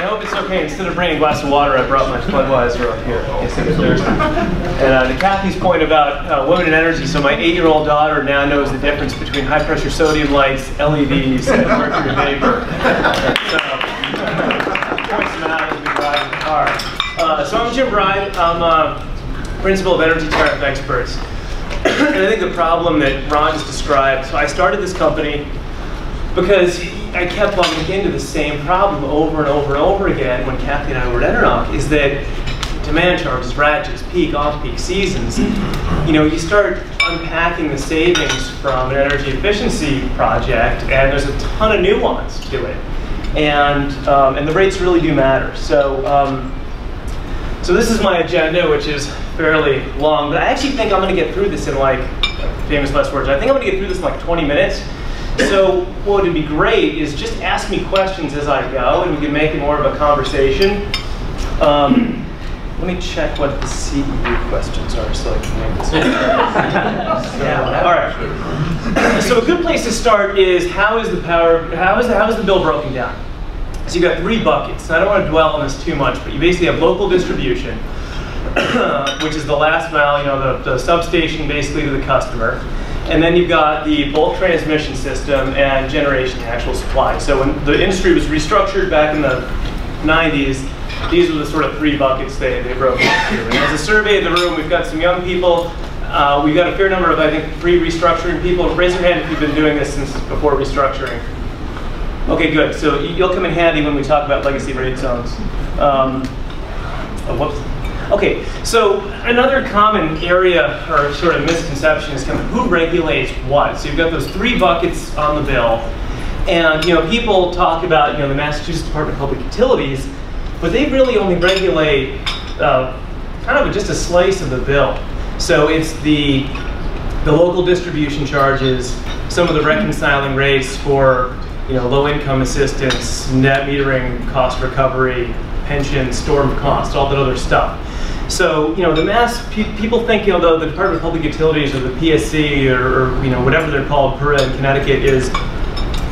hope it's okay. Instead of bringing a glass of water, I brought my Budweiser up here. And to Kathy's point about women in energy, so my 8-year-old daughter now knows the difference between high-pressure sodium lights, LEDs, and mercury vapor. So, points them out as we drive in the car. So I'm Jim Bride. I'm principal of Energy Tariff Experts. And I think the problem that Ron just described, so I started this company because I kept bumping into the same problem over and over and over again when Kathy and I were at Energy, is that demand charges, ratchets, peak, off-peak seasons, you start unpacking the savings from an energy efficiency project, and there's a ton of nuance to it. And the rates really do matter. So this is my agenda, which is fairly long, but I actually think I'm going to get through this in famous last words, I think I'm going to get through this in 20 minutes. So what would be great is just ask me questions as I go, and we can make it more of a conversation. Let me check what the CEU questions are so I can make this all right. So a good place to start is how is the bill broken down? So you've got 3 buckets. I don't want to dwell on this too much, but you basically have local distribution, which is the last mile, the substation basically to the customer. And then you've got the bulk transmission system and generation, the actual supply. So when the industry was restructured back in the 90s, these were the sort of 3 buckets they broke into. And as a survey of the room, we've got some young people. We've got a fair number of, I think, pre-restructuring people. Raise your hand if you've been doing this since before restructuring. Okay, good. So you'll come in handy when we talk about legacy rate zones. Whoops. Okay, so another common area or sort of misconception is kind of who regulates what. So you've got those 3 buckets on the bill, and people talk about the Massachusetts Department of Public Utilities, but they really only regulate kind of just a slice of the bill. So it's the local distribution charges, some of the reconciling rates for low-income assistance, net metering, cost recovery, pension, storm costs, all that other stuff. So, people think, the Department of Public Utilities or the PSC or whatever they're called, PURA in Connecticut is,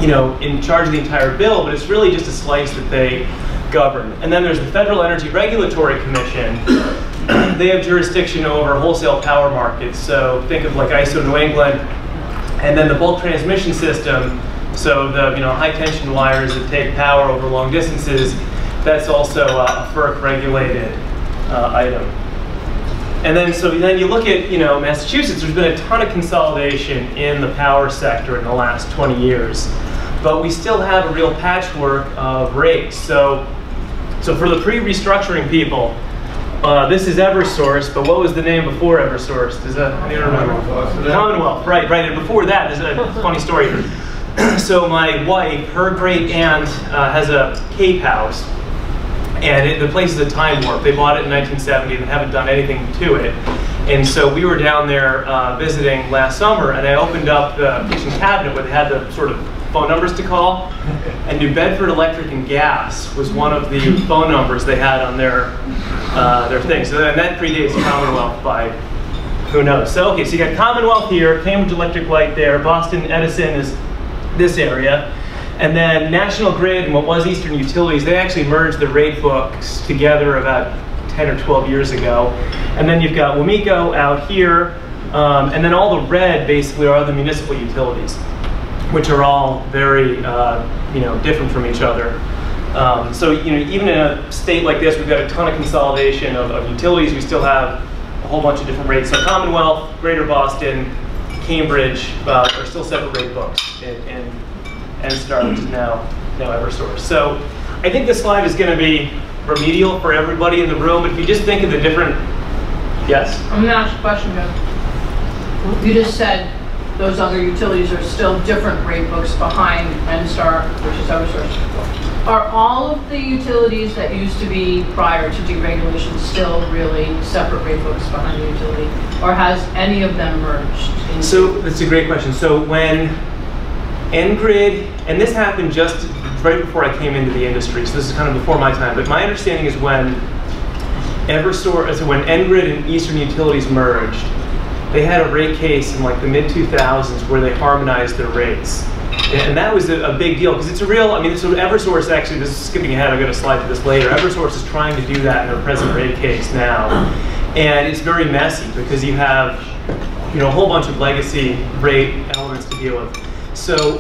in charge of the entire bill, but it's really just a slice that they govern. And then there's the Federal Energy Regulatory Commission. They have jurisdiction over wholesale power markets. So think of like ISO New England, and then the bulk transmission system. So the high tension wires that take power over long distances. That's also a FERC regulated item. And then then you look at Massachusetts. There's been a ton of consolidation in the power sector in the last 20 years, but we still have a real patchwork of rates. So for the pre-restructuring people, this is EverSource, but what was the name before EverSource? Does anyone remember? Commonwealth, right. And before that, there's a funny story. So my wife, her great aunt has a Cape house. And the place is a time warp. They bought it in 1970 and haven't done anything to it. And so we were down there visiting last summer, and I opened up the kitchen cabinet where they had the sort of phone numbers to call. And New Bedford Electric and Gas was one of the phone numbers they had on their thing. So that predates Commonwealth by who knows. So okay, so you got Commonwealth here, Cambridge Electric Light there, Boston Edison is this area. And then National Grid and what was Eastern Utilities, they actually merged the rate books together about 10 or 12 years ago. And then you've got WMECO out here, and then all the red basically are the municipal utilities, which are all very different from each other. So even in a state like this, we've got a ton of consolidation of utilities. We still have a whole bunch of different rates. So Commonwealth, Greater Boston, Cambridge are still separate rate books. And NSTAR, which is now EverSource. So I think this slide is going to be remedial for everybody in the room, but if you just think of the different, yes? I'm going to ask a question, Joe. You just said those other utilities are still different rate books behind NSTAR, which is EverSource. Are all of the utilities that used to be prior to deregulation still really separate rate books behind the utility, or has any of them merged? So that's a great question. So when N-Grid, and this happened just right before I came into the industry, so this is kind of before my time, but my understanding is when when N-Grid and Eastern Utilities merged, they had a rate case in like the mid-2000s where they harmonized their rates. And that was a big deal, because it's a real, I mean, so Eversource actually, this is skipping ahead, I'm going to slide to this later, Eversource is trying to do that in their present rate case now. And it's very messy, because you have, you know, a whole bunch of legacy rate elements to deal with. So,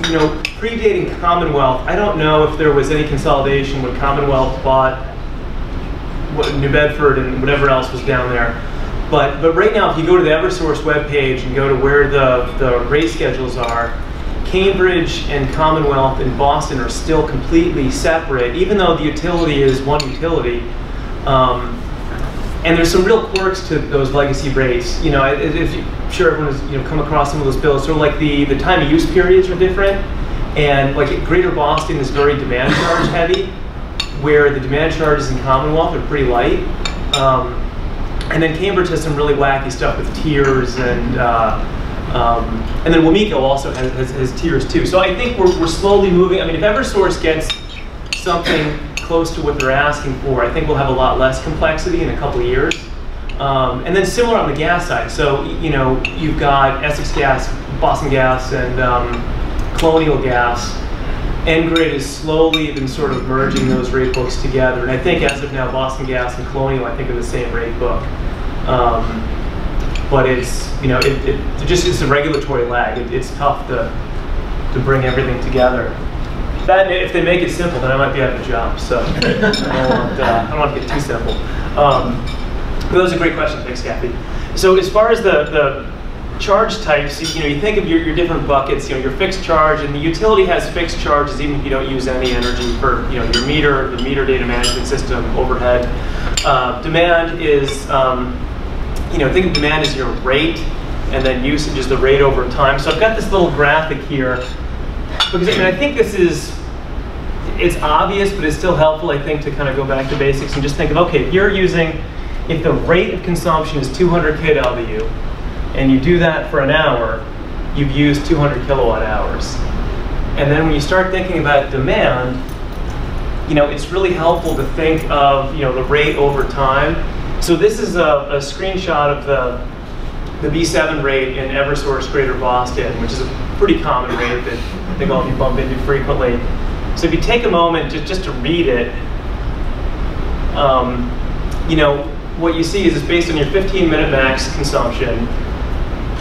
you know, predating Commonwealth, I don't know if there was any consolidation when Commonwealth bought New Bedford and whatever else was down there. But right now, if you go to the Eversource webpage and go to where the rate schedules are, Cambridge and Commonwealth and Boston are still completely separate, even though the utility is one utility. And there's some real quirks to those legacy rates. You know, I'm sure everyone has, you know, come across some of those bills. So like the time of use periods are different, and like Greater Boston is very demand charge heavy, where the demand charges in Commonwealth are pretty light. And then Cambridge has some really wacky stuff with tiers, and then Wamiko also has tiers too. So I think we're slowly moving. I mean, if Eversource gets something close to what they're asking for, I think we'll have a lot less complexity in a couple of years. And then similar on the gas side. So, you know, you've got Essex Gas, Boston Gas, and Colonial Gas. NGrid has slowly been sort of merging those rate books together. And I think as of now, Boston Gas and Colonial, I think, are the same rate book. But it's, you know, it's a regulatory lag. It's tough to bring everything together. That, if they make it simple, then I might be out of a job. So I don't want to get too simple. But those are great questions. Thanks, Kathy. So as far as the charge types, you know, you think of your different buckets. You know, your fixed charge, and the utility has fixed charges even if you don't use any energy for, you know, your meter, the meter data management system, overhead. Demand is, you know, think of demand as your rate, and then usage is the rate over time. So I've got this little graphic here, because I mean, I think this is, it's obvious, but it's still helpful, I think, to kind of go back to basics and just think of, okay, if you're using, if the rate of consumption is 200 kW, and you do that for an hour, you've used 200 kilowatt hours. And then when you start thinking about demand, you know, it's really helpful to think of, you know, the rate over time. So this is a screenshot of the B7 rate in Eversource Greater Boston, which is a pretty common rate that I think all of you bump into frequently. So if you take a moment just to read it, you know, what you see is it's based on your 15-minute max consumption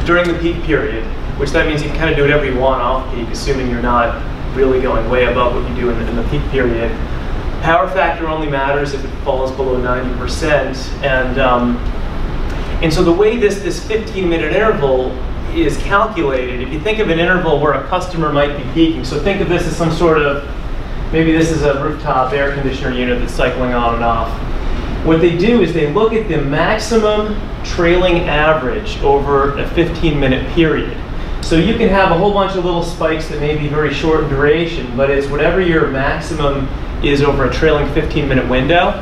during the peak period, which that means you can kind of do whatever you want off peak, assuming you're not really going way above what you do in the peak period. Power factor only matters if it falls below 90%, and so the way this 15-minute interval is calculated, if you think of an interval where a customer might be peaking, so think of this as some sort of, maybe this is a rooftop air conditioner unit that's cycling on and off. What they do is they look at the maximum trailing average over a 15-minute period. So you can have a whole bunch of little spikes that may be very short in duration, but it's whatever your maximum is over a trailing 15-minute window.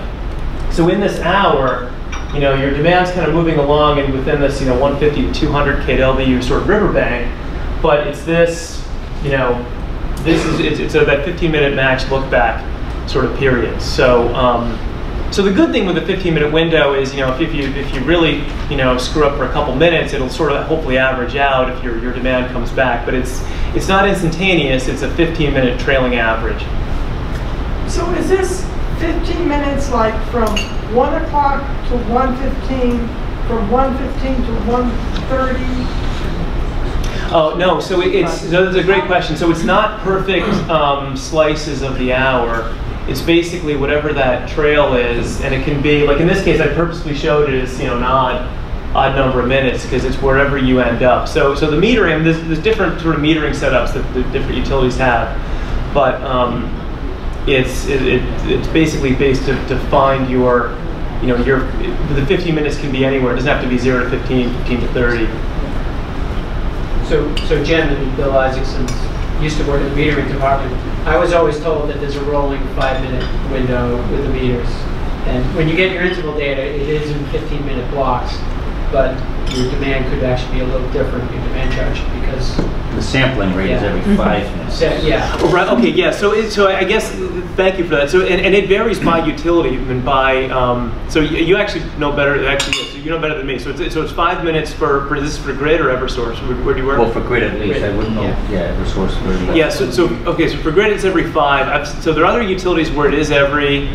So in this hour, you know, your demand's kind of moving along and within this, you know, 150 to 200 kW sort of riverbank, but it's this, you know, this is, it's that 15-minute max look back sort of period. So, so the good thing with the 15-minute window is, you know, if you really, you know, screw up for a couple minutes, it'll sort of hopefully average out if your demand comes back. But it's not instantaneous. It's a 15-minute trailing average. So is this 15 minutes like from 1 o'clock to 1:15, from 1:15 to 1:30? Oh no, so so that's a great question. So it's not perfect slices of the hour. It's basically whatever that trail is, and it can be, like in this case, I purposely showed it as, you know, an odd number of minutes because it's wherever you end up. So the metering, there's different sort of metering setups that the different utilities have, but it's basically based to find your, you know, the 15 minutes can be anywhere. It doesn't have to be 0 to 15, 15 to 30. So Jen and Bill Isaacson used to work in the metering department. I was always told that there's a rolling 5-minute window with the meters. And when you get your interval data, it is in 15-minute blocks. But your demand could actually be a little different, your demand charge, because The sampling rate is every 5 minutes. yeah. Oh, right, okay, yeah, so I guess, thank you for that. So, and it varies by utility and by, so you actually know better, actually, so you know better than me. So it's 5 minutes for this is for grid or Eversource? Where do you work? Well, for grid at least, I wouldn't know. Yeah, Eversource 30. Yeah, okay, so for grid it's every 5. So there are other utilities where it is every,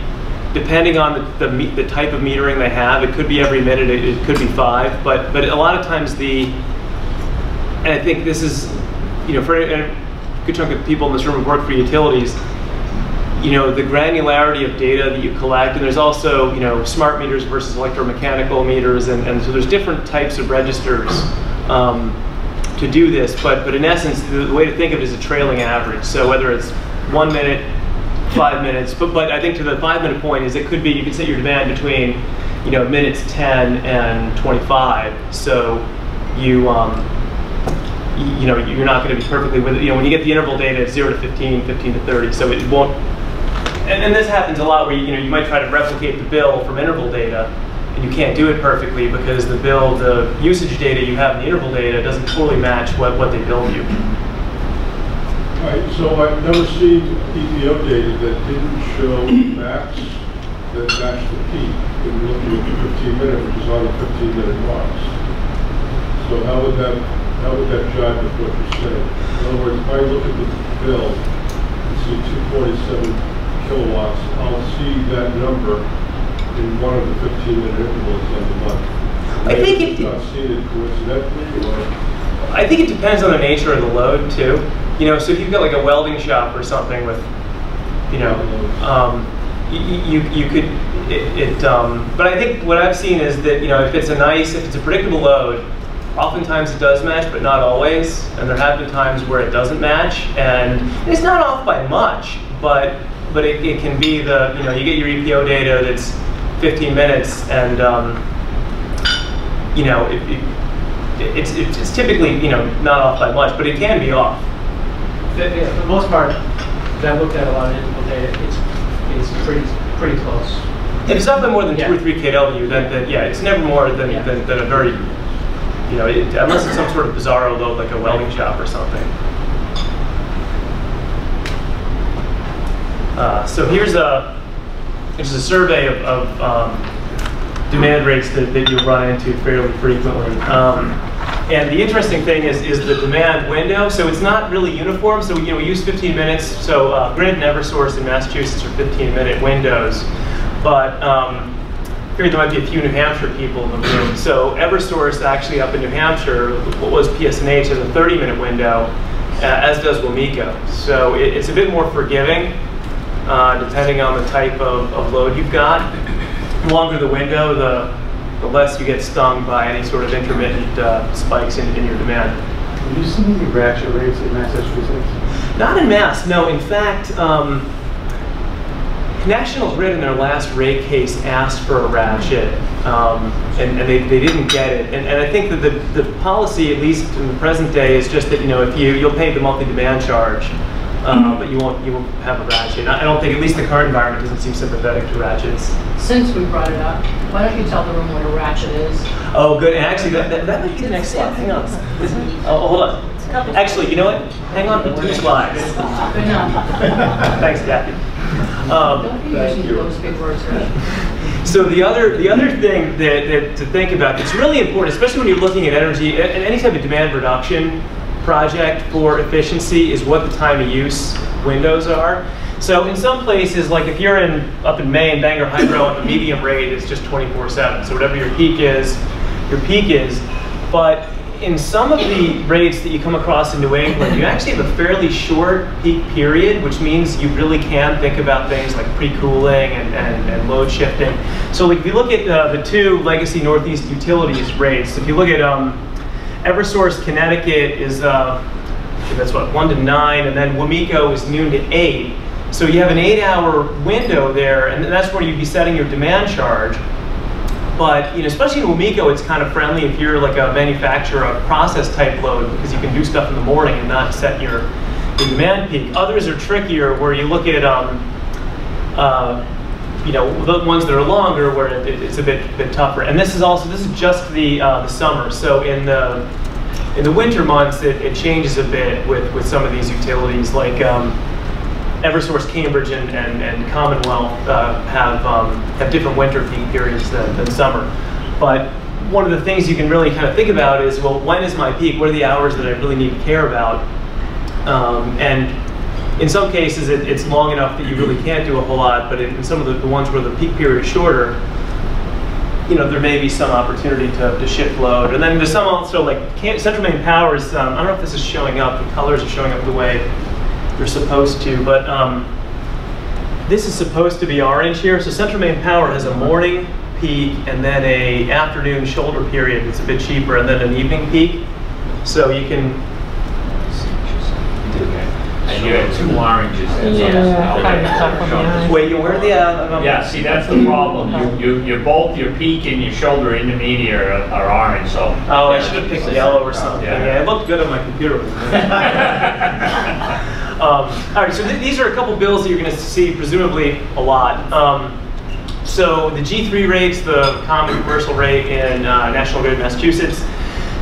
depending on the type of metering they have, it could be every minute, it could be 5, but a lot of times and I think this is, for a good chunk of people in this room who work for utilities, the granularity of data that you collect, and there's also, smart meters versus electromechanical meters, and so there's different types of registers to do this, but in essence, the way to think of it is a trailing average. So whether it's 1 minute, 5 minutes, but I think to the 5 minute point is you can set your demand between, minutes 10 and 25. So you're not going to be perfectly with it. When you get the interval data, it's 0 to 15, 15 to 30. So it won't, and this happens a lot where you might try to replicate the bill from interval data, and you can't do it perfectly because the usage data you have in the interval data doesn't totally match what they bill you. Right, so I've never seen EPO data that didn't show max that matched the peak. And looking at the 15-minute, which is on the 15-minute marks. So how would that jive with what you're saying? In other words, if I look at the bill and see 247 kilowatts, I'll see that number in one of the 15-minute intervals of the month. I think it. Not seen it coincidentally, or I think it depends on the nature of the load too. So if you've got like a welding shop or something with, you could, but I think what I've seen is that, if it's a predictable load, oftentimes it does match, but not always. And there have been times where it doesn't match, and it's not off by much, but it can be you get your EPO data that's 15 minutes, and it's typically not off by much, but it can be off. For the most part, I looked at a lot of interval data. It's pretty close. If it's not by more than 2 or 3 kW, then yeah, it's never more than a very, unless it's some sort of bizarro load like a welding shop or something. So here's a survey of demand rates that you'll run into fairly frequently. And the interesting thing is the demand window. So it's not really uniform. So we use 15 minutes. So Grid and Eversource in Massachusetts are 15-minute windows. But I figured there might be a few New Hampshire people in the room. So Eversource actually up in New Hampshire, what was PSNH, has a 30-minute window, as does WMECO. So it's a bit more forgiving, depending on the type of load you've got. The longer the window, the less you get stung by any sort of intermittent spikes in your demand. have you seen any Ratchet rates in Massachusetts? Not in Mass, no. In fact, National Grid in their last rate case asked for a Ratchet, and they didn't get it. And I think that the policy, at least in the present day, is just that if you'll pay the monthly demand charge, but you won't have a Ratchet. I don't think, at least the current environment doesn't seem sympathetic to Ratchets. Since we brought it up, why don't you tell the room what a Ratchet is? Oh, good. And actually, that might be the next slide. Hang on. Oh, hold on. Actually, you know what? Hang on for 2 slides. Good enough. Thanks, Kathy. Don't be using those big words, right? So the other thing that to think about that's really important, especially when you're looking at energy and any type of demand reduction project for efficiency, is what the time of use windows are. So in some places, like if you're up in Maine, Bangor Hydro, and the medium rate is just 24/7. So whatever your peak is. But in some of the rates that you come across in New England, you actually have a fairly short peak period, which means you really can think about things like pre-cooling and load shifting. So like if you look at the 2 legacy Northeast utilities rates, if you look at Eversource Connecticut is, that's what, 1 to 9, and then WMECO is noon to 8. So you have an 8-hour window there, and that's where you'd be setting your demand charge. But especially in WMECO, it's kind of friendly if you're like a manufacturer of process type load, because you can do stuff in the morning and not set your demand peak. Others are trickier, where you look at you know, the ones that are longer where it's a bit tougher. And this is just the summer. So in the winter months, it changes a bit with some of these utilities, like Eversource Cambridge and Commonwealth have different winter peak periods than summer. But one of the things you can really kind of think about is, well, when is my peak? What are the hours that I really need to care about? And in some cases, it's long enough that you really can't do a whole lot, but in some of the ones where the peak period is shorter, you know, there may be some opportunity to shift load. And then there's some also, like Central Maine Power is, I don't know if this is showing up, the colors are showing up the way they're supposed to, but this is supposed to be orange here. So Central Maine Power has a morning peak and then a afternoon shoulder period. It's a bit cheaper, and then an evening peak. So you can. And you have 2 oranges. Wait, where are the? Yeah, see, that's the problem. You both your peak and your shoulder intermediate are orange. So. Oh, I should have picked yellow or something. Yeah, it looked good on my computer. All right, so these are a couple bills that you're going to see presumably a lot. So the G3 rates, the common commercial rate in National Grid, Massachusetts.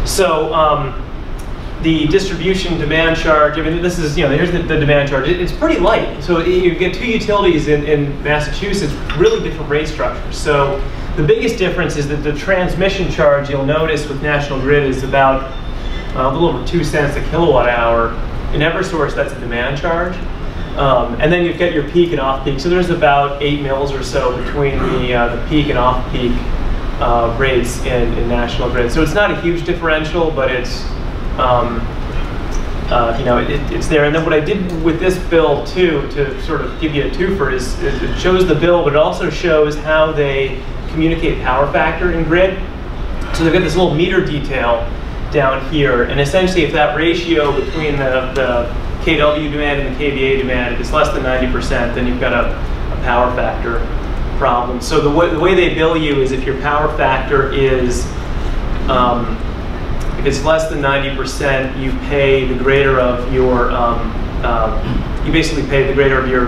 So the distribution demand charge, I mean, this is, you know, here's the demand charge. It's pretty light. So you get 2 utilities in Massachusetts, really different rate structures. So the biggest difference is that the transmission charge, you'll notice with National Grid, is about a little over 2 cents a kilowatt hour. In Eversource, that's a demand charge. And then you get your peak and off-peak. So there's about 8 mils or so between the peak and off-peak rates in National Grid. So it's not a huge differential, but it's, you know, it's there. And then what I did with this bill, too, to sort of give you a twofer, is it shows the bill, but it also shows how they communicate power factor in Grid. So they've got this little meter detail down here, and essentially if that ratio between the KW demand and the KVA demand is less than 90%, then you've got a power factor problem. So the way they bill you is if your power factor is, if it's less than 90%, you pay the greater of your, you basically pay the greater of your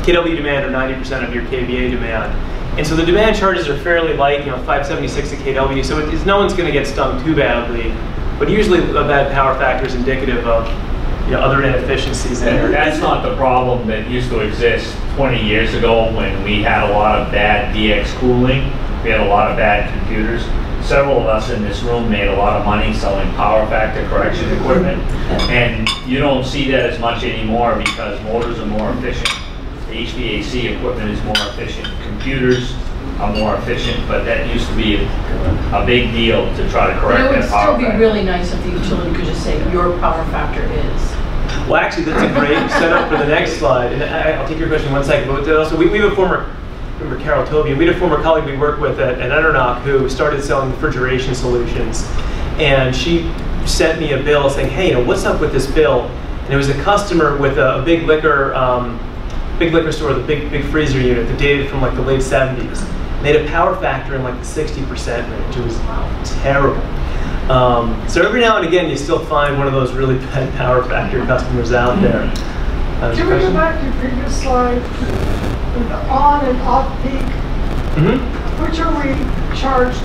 KW demand or 90% of your KVA demand. And so the demand charges are fairly light, you know, 576 a kW, so no one's going to get stung too badly. But usually a bad power factor is indicative of, you know, other inefficiencies in there. That's not the problem that used to exist 20 years ago when we had a lot of bad DX cooling. We had a lot of bad computers. Several of us in this room made a lot of money selling power factor correction equipment. And you don't see that as much anymore because motors are more efficient. The HVAC equipment is more efficient. Computers are more efficient, but that used to be a big deal to try to correct that power factor. It would still be really nice if the utility could just say your power factor is. Well, actually, that's a great setup for the next slide. And I'll take your question in 1 second. But also, we have a former, remember Carol Tobian, we had a former colleague we worked with at Enernoc who started selling refrigeration solutions. And she sent me a bill saying, hey, you know, what's up with this bill? And it was a customer with a big liquor store with a big freezer unit that dated from like the late 70s. They had a power factor in like the 60% range. It was terrible. So every now and again, you still find one of those really bad power factor customers out there. Can we go back to your previous slide with the on and off peak? Mm-hmm. Which are we charged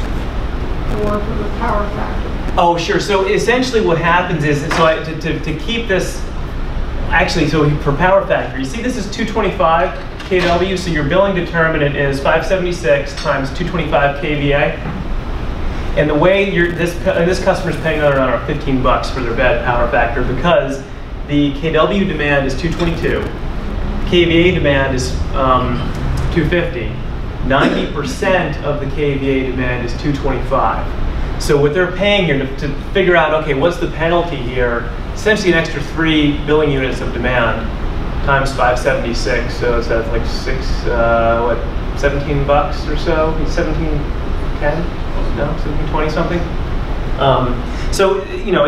for the power factor? Oh, sure. So essentially what happens is, so to keep this, actually, so for power factor, you see this is 225 kW, so your billing determinant is 576 times 225 kVA. And the way this customer's paying around 15 bucks for their bad power factor because the KW demand is 222, KVA demand is 250, 90% of the KVA demand is 225. So what they're paying here to figure out, okay, what's the penalty here? Essentially an extra 3 billing units of demand times 576, so that's like 17 bucks or so? 1710? No, 1720 something? So, you know,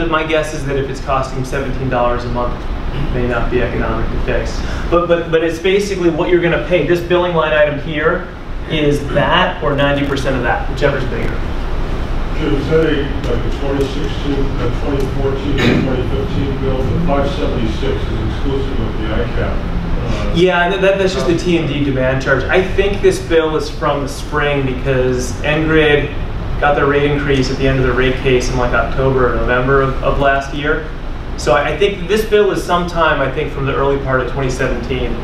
my guess is that if it's costing $17 a month, it may not be economic to fix. But it's basically what you're going to pay. This billing line item here is that or 90% of that, whichever's bigger. Should say like the 2016, the 2014, and 2015 bill, the 576 is exclusive of the ICAP Yeah, that's just the T&D demand charge. I think this bill is from the spring because NGrid got their rate increase at the end of the rate case in like October or November of last year. So I think this bill is sometime, I think, from the early part of 2017.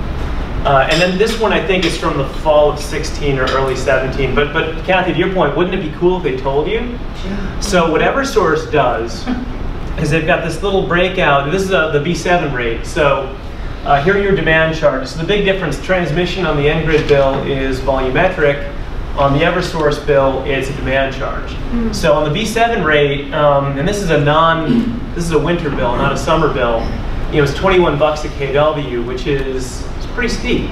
And then this one, I think, is from the fall of 16 or early 17. But Kathy, to your point, wouldn't it be cool if they told you? Yeah. So what Eversource does is they've got this little breakout. This is the B7 rate. So here are your demand charges. So the big difference, transmission on the NGrid bill is volumetric. On the Eversource bill, it's a demand charge. So on the B7 rate, and this is a winter bill, not a summer bill. You know, it's 21 bucks a kW, which is pretty steep.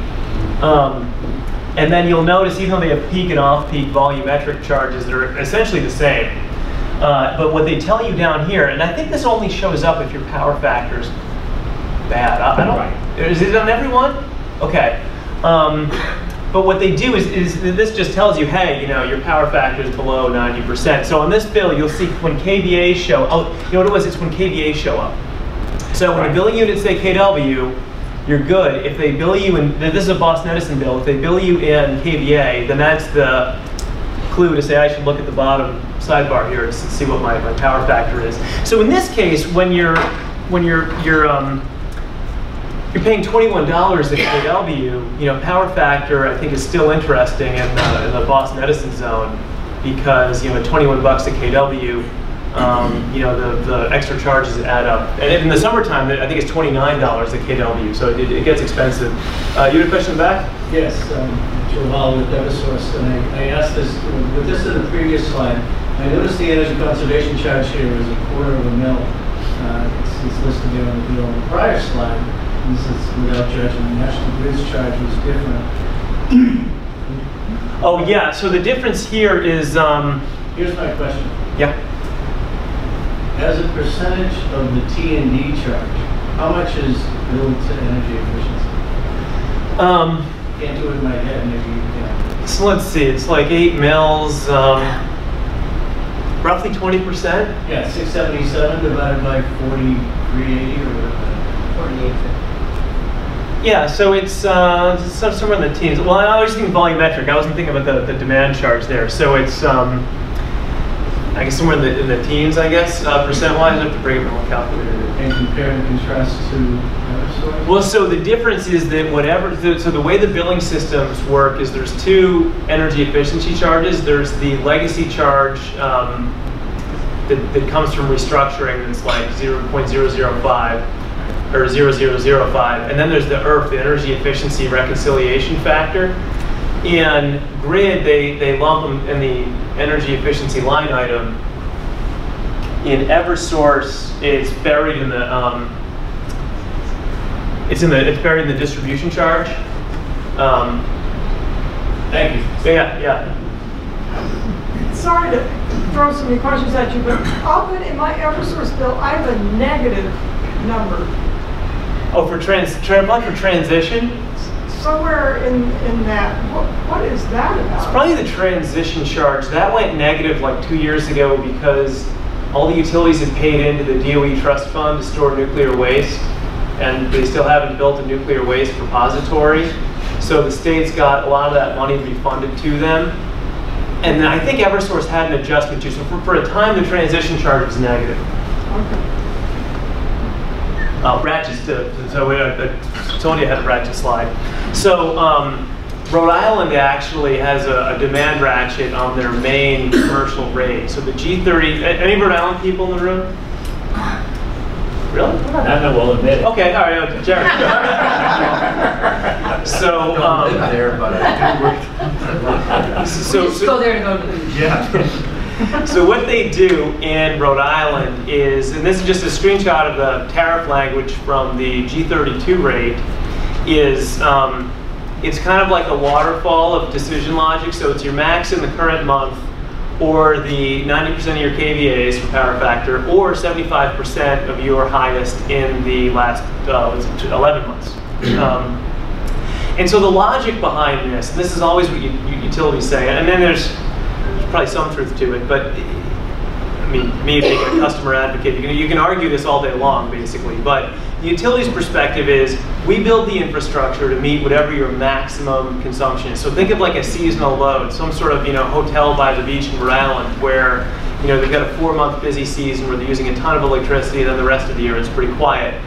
And then you'll notice, even though they have peak and off-peak volumetric charges, they're essentially the same. But what they tell you down here, and I think this only shows up if your power factor's bad. I don't. Right. Is it on everyone? Okay. But what they do is this just tells you, hey, you know, your power factor is below 90%. So on this bill, you'll see when KVAs show. Oh, you know what it was? It's when KVAs show up. So when the billing units say KW, you're good. If they bill you in, this is a Boston Edison bill, if they bill you in KVA, then that's the clue to say I should look at the bottom sidebar here to see what my power factor is. So in this case, when you're paying $21 a kW, you know, power factor I think is still interesting in the Boston Edison zone because, you know, at 21 bucks a kW, you know, the extra charges add up. And in the summertime, I think it's $29 a kW, so it gets expensive. You had a question back? Yes, Joe Hall with Eversource, and I asked this, with this in the previous slide, I noticed the energy conservation charge here is a quarter of a mil. It's listed there on the bill on the prior slide. This is without charging. The National Grid's charge was different. Oh yeah, so the difference here is... Here's my question. Yeah. As a percentage of the T&D charge, how much is billed to energy efficiency? Can't do it in my head, maybe you can. So let's see, it's like 8 mils, roughly 20%? Yeah, 677 divided by 4380 or whatever. 4850. Yeah, so it's somewhere in the teens. Well, I was thinking volumetric. I wasn't thinking about the demand charge there. So it's, I guess somewhere in the teens, I guess, percent-wise. I have to bring up my calculator. And compare and contrast to Eversource? Well, so the difference is that so the way the billing systems work is there's two energy efficiency charges. There's the legacy charge that comes from restructuring that's like 0.005. Or 0005, and then there's the ERF, the Energy Efficiency Reconciliation Factor. In Grid, they lump them in the energy efficiency line item. In Eversource, it's buried in the it's buried in the distribution charge. Thank you. Yeah. Sorry to throw so many questions at you, but often in my Eversource bill, I have a negative number. Oh, for transition? Somewhere in that. What is that about? It's probably the transition charge. That went negative like 2 years ago because all the utilities had paid into the DOE trust fund to store nuclear waste, and they still haven't built a nuclear waste repository. So the state's got a lot of that money refunded to them. And then I think Eversource had an adjustment too. So for a time, the transition charge was negative. Okay. Ratchet, so I told you I had a Ratchet slide. So Rhode Island actually has a demand ratchet on their main commercial rate. So the G30, any Rhode Island people in the room? Really? I know, we'll admit it. Okay, all right, Jared. So, I don't live there, but I do work. So just go there to go to the beach. Yeah. So what they do in Rhode Island is, and this is just a screenshot of the tariff language from the G32 rate, is it's kind of like a waterfall of decision logic. So it's your max in the current month, or the 90% of your KVAs for power factor, or 75% of your highest in the last 11 months. And so the logic behind this is always what utilities say, and then there's probably some truth to it, but I mean, me being a customer advocate, you can argue this all day long, basically. But the utilities perspective is we build the infrastructure to meet whatever your maximum consumption is. So think of like a seasonal load, some sort of hotel by the beach in Rhode Island where they've got a 4-month busy season where they're using a ton of electricity, and then the rest of the year it's pretty quiet.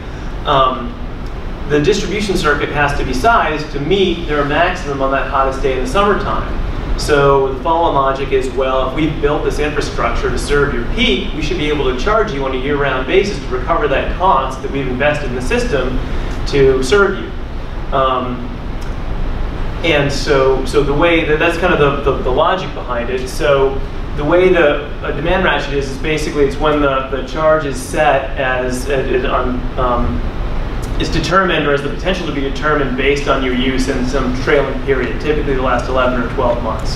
The distribution circuit has to be sized to meet their maximum on that hottest day in the summertime. So the follow-on logic is, well, if we've built this infrastructure to serve your peak, we should be able to charge you on a year-round basis to recover that cost that we've invested in the system to serve you. And so the way that's kind of the logic behind it. So the way the demand ratchet is basically it's when the charge is set as is determined or has the potential to be determined based on your use in some trailing period, typically the last 11 or 12 months.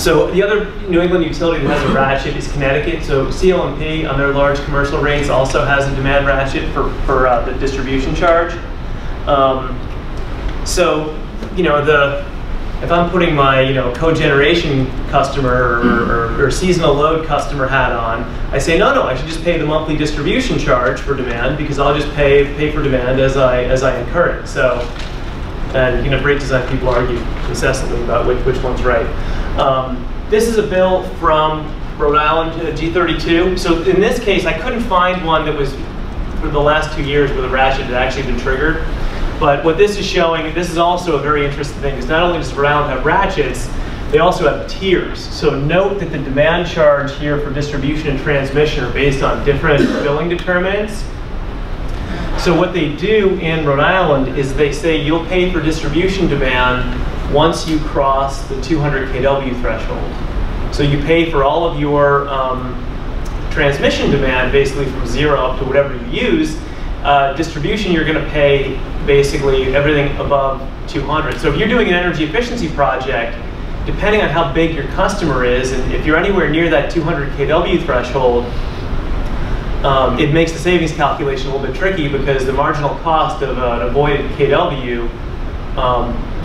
So the other New England utility that has a ratchet is Connecticut. So CLMP on their large commercial rates also has a demand ratchet for the distribution charge. So if I'm putting my cogeneration customer or seasonal load customer hat on, I say no, I should just pay the monthly distribution charge for demand because I'll just pay for demand as I incur it. So, and great design people argue incessantly about which one's right. This is a bill from Rhode Island, G32. So in this case, I couldn't find one that was for the last 2 years where the ratchet had actually been triggered. But what this is showing, this is also a very interesting thing, is not only does Rhode Island have ratchets, they also have tiers. So note that the demand charge here for distribution and transmission are based on different billing determinants. So what they do in Rhode Island is they say you'll pay for distribution demand once you cross the 200 kW threshold. So you pay for all of your transmission demand basically from 0 up to whatever you use. Distribution, you're going to pay basically everything above 200. So if you're doing an energy efficiency project, depending on how big your customer is, and if you're anywhere near that 200 kW threshold, it makes the savings calculation a little bit tricky because the marginal cost of an avoided kW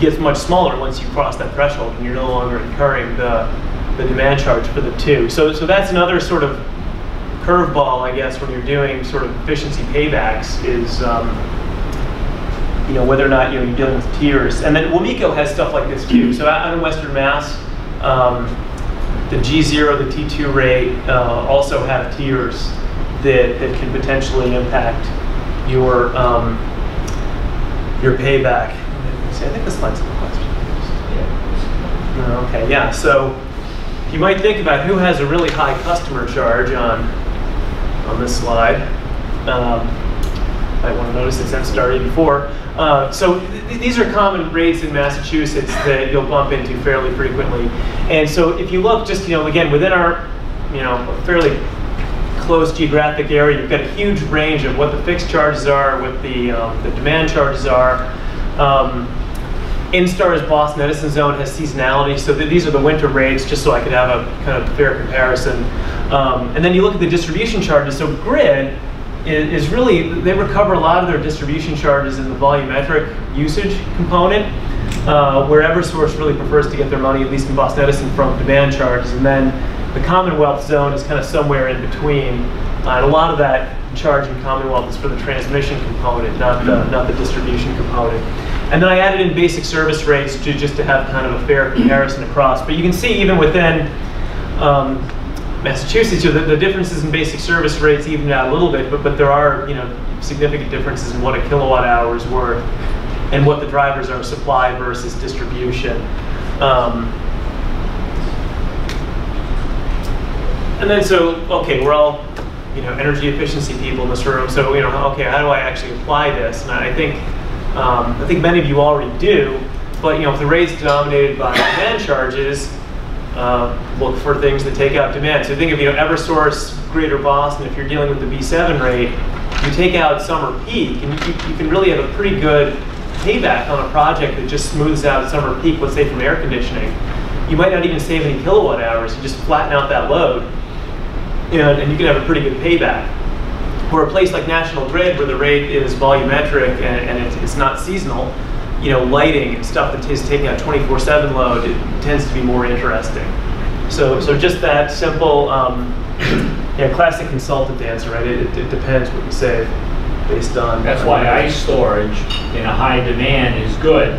gets much smaller once you cross that threshold, and you're no longer incurring the demand charge for the two. So that's another sort of curveball, I guess, when you're doing sort of efficiency paybacks is whether or not you're dealing with tiers. And then WMECO has stuff like this too. So out in Western Mass, the G0, the T2 rate also have tiers that can potentially impact your payback. I think this slide's a question. Okay, yeah. So you might think about who has a really high customer charge on this slide. I want to notice it's been started before. So these are common rates in Massachusetts that you'll bump into fairly frequently. And so if you look just, again, within our, fairly close geographic area, you've got a huge range of what the fixed charges are, what the demand charges are. Instar's Boston Edison zone has seasonality, so these are the winter rates, just so I could have a kind of fair comparison. And then you look at the distribution charges. So grid is really, they recover a lot of their distribution charges in the volumetric usage component, where Eversource really prefers to get their money, at least in Boston Edison, from demand charges. And then the Commonwealth zone is kind of somewhere in between. And a lot of that charge in Commonwealth is for the transmission component, not the distribution component. And then I added in basic service rates just to have kind of a fair comparison across. But you can see even within Massachusetts, the differences in basic service rates even out a little bit, but there are significant differences in what a kilowatt hour is worth and what the drivers are supply versus distribution. And then okay, we're all energy efficiency people in this room. So okay, how do I actually apply this? And I think many of you already do. But if the rate's denominated by demand charges, look for things that take out demand. So think of Eversource, Greater Boston. If you're dealing with the B7 rate, you take out summer peak, and you can really have a pretty good payback on a project that just smooths out summer peak. Let's say from air conditioning, you might not even save any kilowatt hours. You just flatten out that load, and you can have a pretty good payback. Or a place like National Grid, where the rate is volumetric and it's not seasonal, lighting and stuff that is taking out 24/7 load, it tends to be more interesting. So just that simple, classic consultant answer, right? It depends what you save. based on. That's why ice storage in a high demand is good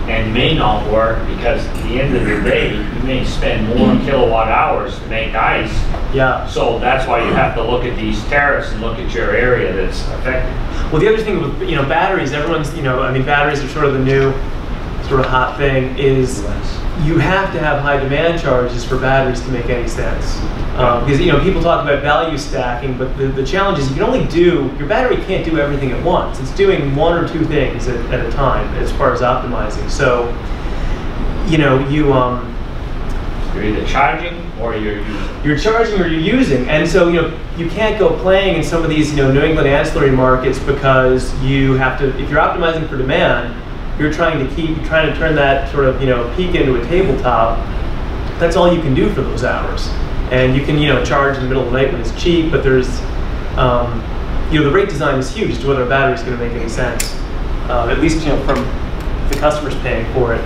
and may not work, because at the end of the day, you may spend more kilowatt hours to make ice. Yeah. So that's why you have to look at these tariffs and look at your area that's affected. Well, the other thing with, batteries, everyone's, batteries are sort of the new sort of hot thing, is you have to have high demand charges for batteries to make any sense. Because, people talk about value stacking, but the challenge is your battery can't do everything at once. It's doing one or two things at a time as far as optimizing. So, You're either charging or you're using. You're charging or you're using. And so, you can't go playing in some of these, New England ancillary markets, because you have to, if you're optimizing for demand, you're trying to turn that sort of, peak into a tabletop. That's all you can do for those hours. And you can, charge in the middle of the night when it's cheap, but there's, the rate design is huge as to whether a battery is going to make any sense. At least, from the customer's paying for it.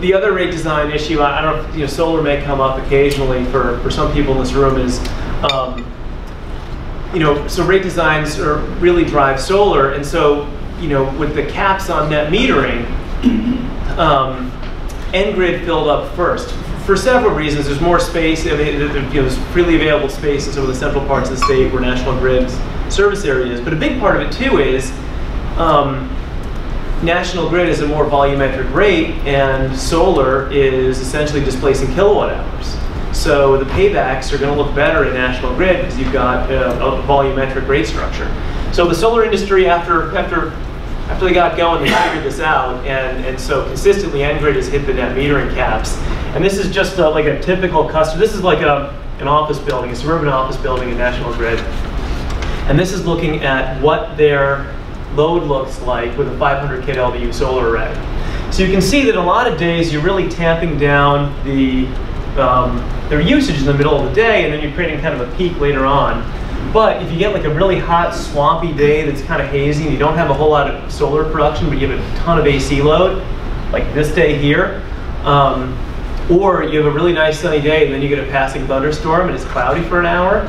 The other rate design issue, I don't know if, solar may come up occasionally for some people in this room, is, so rate designs really drive solar, and so, with the caps on net metering, N-Grid filled up first. For several reasons. There's more space, there's freely available space in some of the central parts of the state where National Grid's service area is. But a big part of it too is National Grid is a more volumetric rate, and solar is essentially displacing kilowatt hours. So the paybacks are going to look better in National Grid because you've got a volumetric rate structure. So the solar industry, after they got going, they figured this out, and so consistently N-Grid has hit the net metering caps. And this is just like a typical customer. This is like an office building, a suburban office building in National Grid. And this is looking at what their load looks like with a 500 kW solar array. So you can see that a lot of days you're really tamping down their usage in the middle of the day, and then you're creating kind of a peak later on. But if you get like a really hot, swampy day that's kind of hazy, and you don't have a whole lot of solar production, but you have a ton of AC load, like this day here, or you have a really nice sunny day and then you get a passing thunderstorm and it's cloudy for an hour,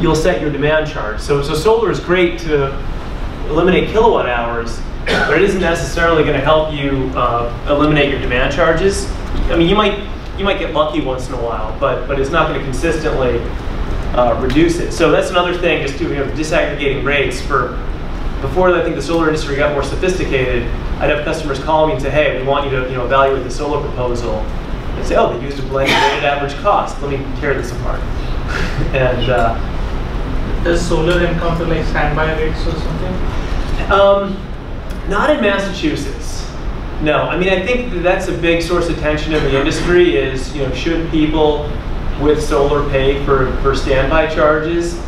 you'll set your demand charge. So solar is great to eliminate kilowatt hours, but it isn't necessarily going to help you eliminate your demand charges. I mean, you might get lucky once in a while, but it's not going to consistently reduce it. So that's another thing, just disaggregating rates. Before I think the solar industry got more sophisticated, I'd have customers call me and say, hey, we want you to evaluate the solar proposal. I'd say, oh, they used a blended weighted average cost. Let me tear this apart. And does solar encounter like standby rates or something? Not in Massachusetts. No, I mean, I think that's a big source of tension in the industry is, should people with solar pay for standby charges?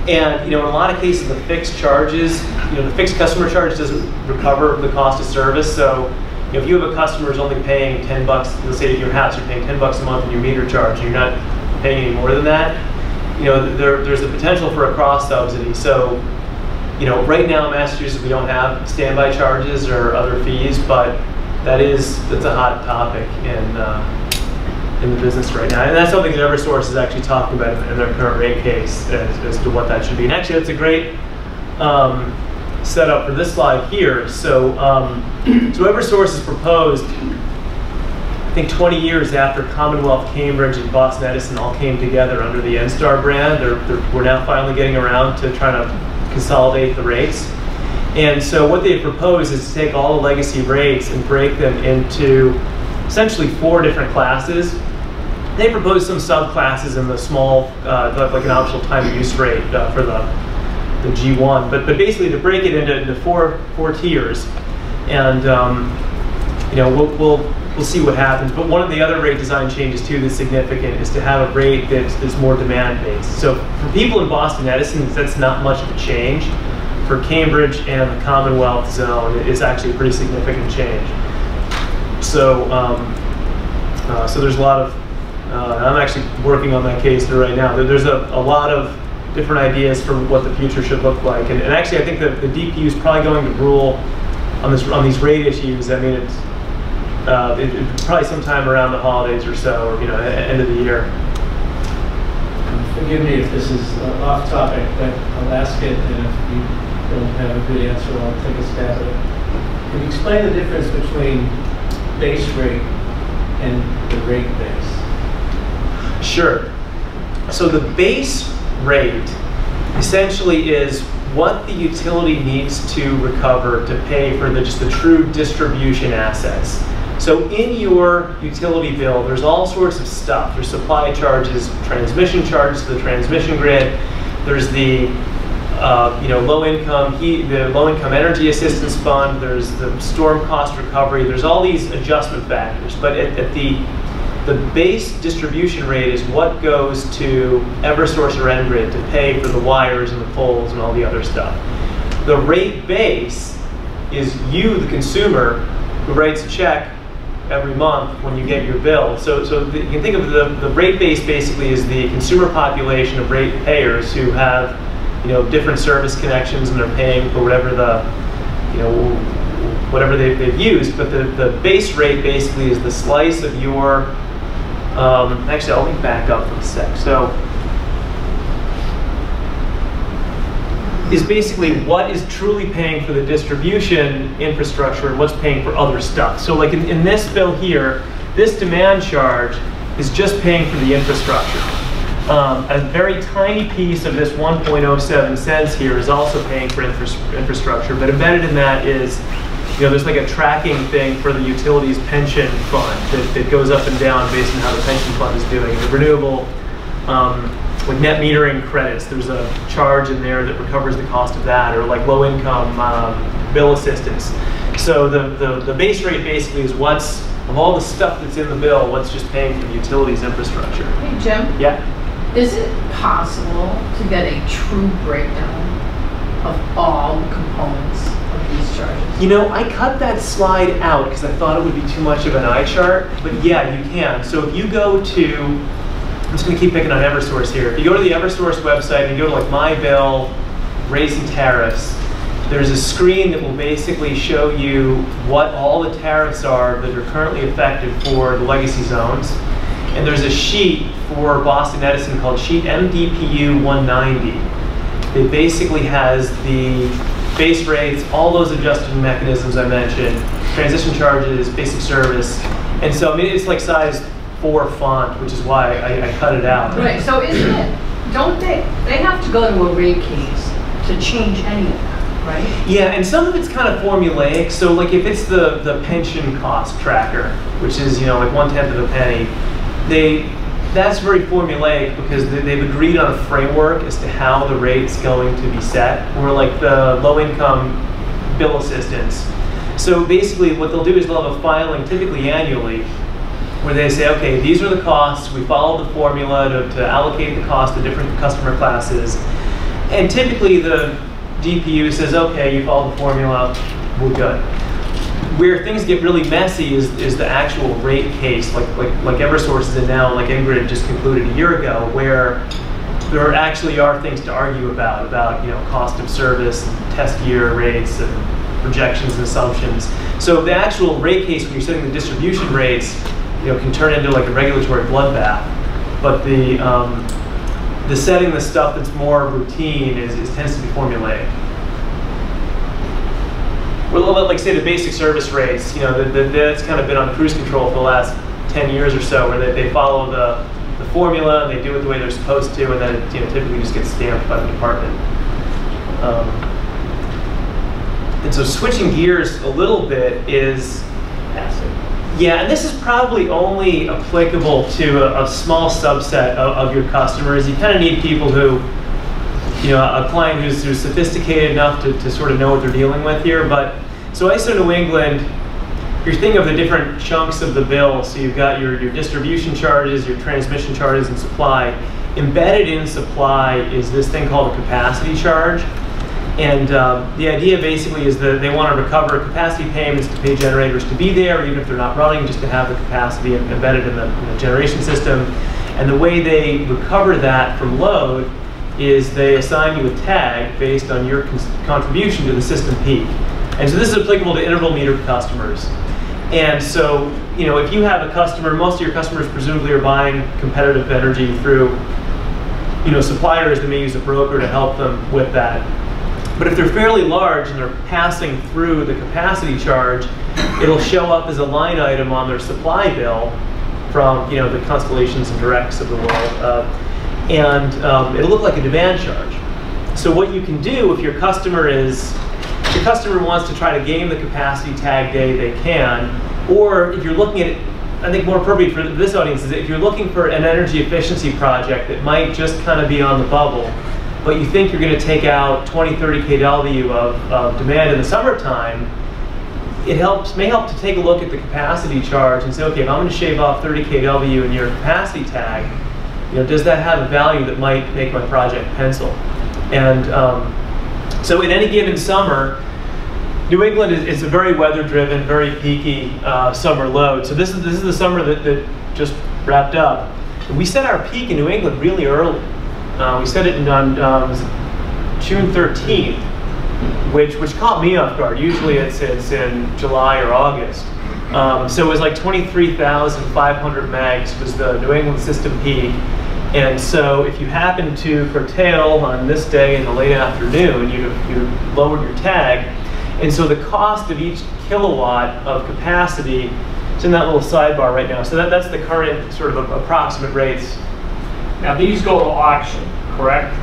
And, in a lot of cases, the fixed charges, the fixed customer charge doesn't recover the cost of service. So, if you have a customer who's only paying $10, let's say at your house, you're paying $10 a month in your meter charge, and you're not paying any more than that, there's the potential for a cross subsidy. So, right now in Massachusetts we don't have standby charges or other fees, but that's a hot topic in the business right now, and that's something that Eversource is actually talking about in their current rate case as to what that should be. And actually, that's a great setup for this slide here. So, so Eversource has proposed, I think 20 years after Commonwealth, Cambridge, and Boston Edison all came together under the NSTAR brand, we're now finally getting around to trying to consolidate the rates. And so what they propose is to take all the legacy rates and break them into essentially 4 different classes. They propose some subclasses in the small, like an optional time of use rate for the G1, but basically to break it into four tiers, and we'll see what happens. But one of the other rate design changes too that's significant is to have a rate that's more demand based. So for people in Boston Edison, that's not much of a change. For Cambridge and the Commonwealth zone, it's actually a pretty significant change. So so there's a lot of I'm actually working on that case right now. There's a lot of different ideas for what the future should look like, and actually I think that the DPU is probably going to rule on these rate issues. I mean, it's probably sometime around the holidays or so, or end of the year. Forgive me if this is off topic, but I'll ask it, and if you don't have a good answer, I'll take a stab at it. Can you explain the difference between base rate and the rate base? Sure. So the base rate essentially is what the utility needs to recover to pay for just the true distribution assets. So in your utility bill, there's all sorts of stuff. There's supply charges, transmission charges to the transmission grid. There's the low-income energy assistance fund. There's the storm cost recovery. There's all these adjustment factors. But at the base distribution rate is what goes to Eversource or Engrid to pay for the wires and the poles and all the other stuff. The rate base is you, the consumer, who writes a check every month when you get your bill. So you can think of the rate base basically is the consumer population of rate payers who have different service connections and they're paying for whatever whatever they've used. But the base rate basically is the slice of your actually, I'll back up for a sec. So, is basically what is truly paying for the distribution infrastructure and what's paying for other stuff. So like in this bill here, this demand charge is just paying for the infrastructure. A very tiny piece of this 1.07 cents here is also paying for infrastructure, but embedded in that is there's like a tracking thing for the utilities pension fund that goes up and down based on how the pension fund is doing. The renewable, with net metering credits, there's a charge in there that recovers the cost of that, or like low income bill assistance. So the base rate basically is of all the stuff that's in the bill, what's just paying for the utilities infrastructure. Hey Jim? Yeah? Is it possible to get a true breakdown of all the components of these charges? I cut that slide out because I thought it would be too much of an eye chart, but yeah, you can. So if you go to, I'm just going to keep picking on Eversource here. If you go to the Eversource website and you go to like My Bill, Rates and Tariffs, there's a screen that will basically show you what all the tariffs are that are currently effective for the legacy zones. And there's a sheet for Boston Edison called sheet MDPU 190. It basically has the base rates, all those adjusting mechanisms I mentioned, transition charges, basic service. And so, it's like size 4 font, which is why I cut it out. Right, so don't they have to go to a rate case to change any of that, right? Yeah, and some of it's kind of formulaic. So like if it's the pension cost tracker, which is, like 1/10 of a penny, that's very formulaic because they've agreed on a framework as to how the rate's going to be set, or like the low-income bill assistance. So basically what they'll do is they'll have a filing, typically annually, where they say, okay, these are the costs, we followed the formula to allocate the cost to different customer classes. And typically the DPU says, okay, you followed the formula, we're good. Where things get really messy is the actual rate case, like Eversource is in now, like Ingrid just concluded a year ago, where there actually are things to argue about cost of service, test year rates, and projections and assumptions. So the actual rate case, when you're setting the distribution rates, can turn into like a regulatory bloodbath. But the setting the stuff that's more routine tends to be formulaic. Well, like say the basic service rates, that's kind of been on cruise control for the last 10 years or so, where they follow the formula, and they do it the way they're supposed to, and then it typically just gets stamped by the department. And so switching gears a little bit is, yeah, and this is probably only applicable to a small subset of your customers. You kind of need people who, a client who's sophisticated enough to sort of know what they're dealing with here. But so ISO New England, you're thinking of the different chunks of the bill. So you've got your distribution charges, your transmission charges, and supply. Embedded in supply is this thing called a capacity charge. And the idea basically is that they want to recover capacity payments to pay generators to be there, even if they're not running, just to have the capacity embedded in the generation system. And the way they recover that from load is they assign you a tag based on your contribution to the system peak. And so this is applicable to interval metered customers. And so, if you have a customer, most of your customers presumably are buying competitive energy through, suppliers that may use a broker to help them with that. But if they're fairly large and they're passing through the capacity charge, it'll show up as a line item on their supply bill from the Constellations and Directs of the world, and it'll look like a demand charge. So what you can do if your customer wants to try to game the capacity tag day, they can. Or if you're looking at it, I think more appropriate for this audience is if you're looking for an energy efficiency project that might just kind of be on the bubble, but you think you're going to take out 20, 30 kW of demand in the summertime, it may help to take a look at the capacity charge and say, okay, if I'm going to shave off 30 kW in your capacity tag, does that have a value that might make my project pencil? And so in any given summer, New England is a very weather-driven, very peaky summer load. So this is the summer that just wrapped up. We set our peak in New England really early. We set it on June 13th, which caught me off guard. Usually it's in July or August. So it was like 23,500 megs was the New England system peak. And so if you happen to curtail on this day in the late afternoon, you lowered your tag. And so the cost of each kilowatt of capacity is in that little sidebar right now. So that's the current sort of approximate rates. Now these go to auction, correct?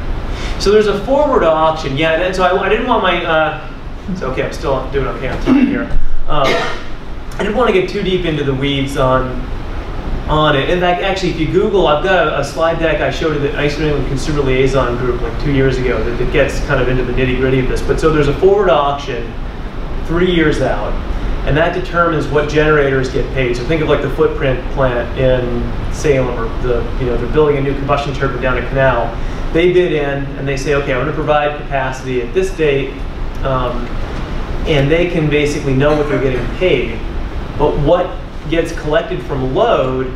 So there's a forward auction, yeah. And so I didn't want my, it's okay, I'm still doing okay on time here. I didn't want to get too deep into the weeds on it. In fact, actually, if you Google, I've got a slide deck I showed to the Ice New England Consumer Liaison group like 2 years ago that gets kind of into the nitty-gritty of this. But so there's a forward auction 3 years out, and that determines what generators get paid. So think of like the footprint plant in Salem, or they're building a new combustion turbine down a canal. They bid in and they say, okay, I'm going to provide capacity at this date, and they can basically know what they're getting paid. But what gets collected from load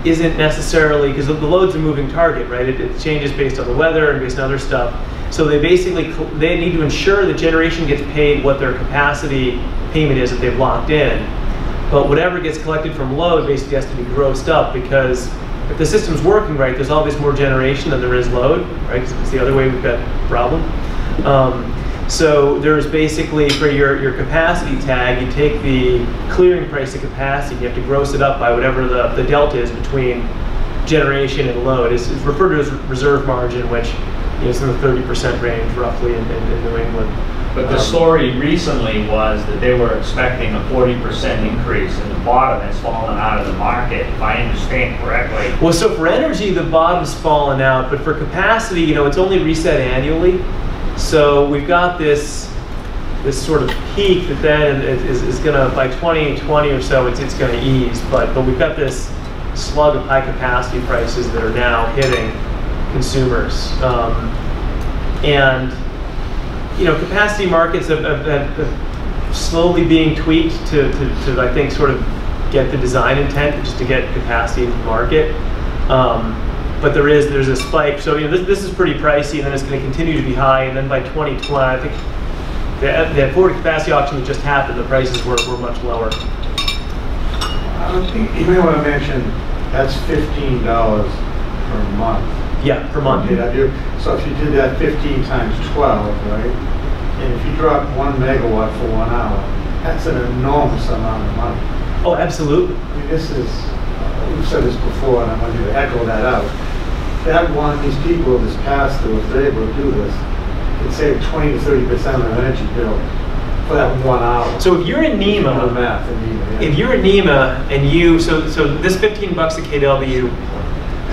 isn't necessarily, because the load's a moving target, right? It changes based on the weather and based on other stuff. So they need to ensure that generation gets paid what their capacity payment is that they've locked in. But whatever gets collected from load basically has to be grossed up, because if the system's working right, there's always more generation than there is load, right? Because if it's the other way, we've got a problem. So there's basically, for your capacity tag, you take the clearing price of capacity, you have to gross it up by whatever the delta is between generation and load. It's referred to as reserve margin, which is in the 30% range roughly in New England. But the story recently was that they were expecting a 40% increase, and the bottom has fallen out of the market, if I understand correctly. Well, so for energy, the bottom's fallen out, but for capacity, it's only reset annually. So we've got this sort of peak that then is going to, by 2020 or so, it's going to ease. But we've got this slug of high capacity prices that are now hitting consumers. And capacity markets have slowly being tweaked to I think sort of get the design intent, which is to get capacity into the market. But there's a spike. So this is pretty pricey, and then it's going to continue to be high. And then by 2020, I think the forward capacity auction that just happened, the prices were much lower. You may want to mention that's $15 per month. Yeah, per month. So if you did that 15 times 12, right? And if you drop 1 megawatt for 1 hour, that's an enormous amount of money. Oh, absolutely. I mean, this is, we've said this before, and I want you to echo that out. These people, this pass-through, if they're able to do this, can save 20 to 30% of their energy bill for that 1 hour. So if you're in NEMA, if you're in NEMA and so this $15 a kW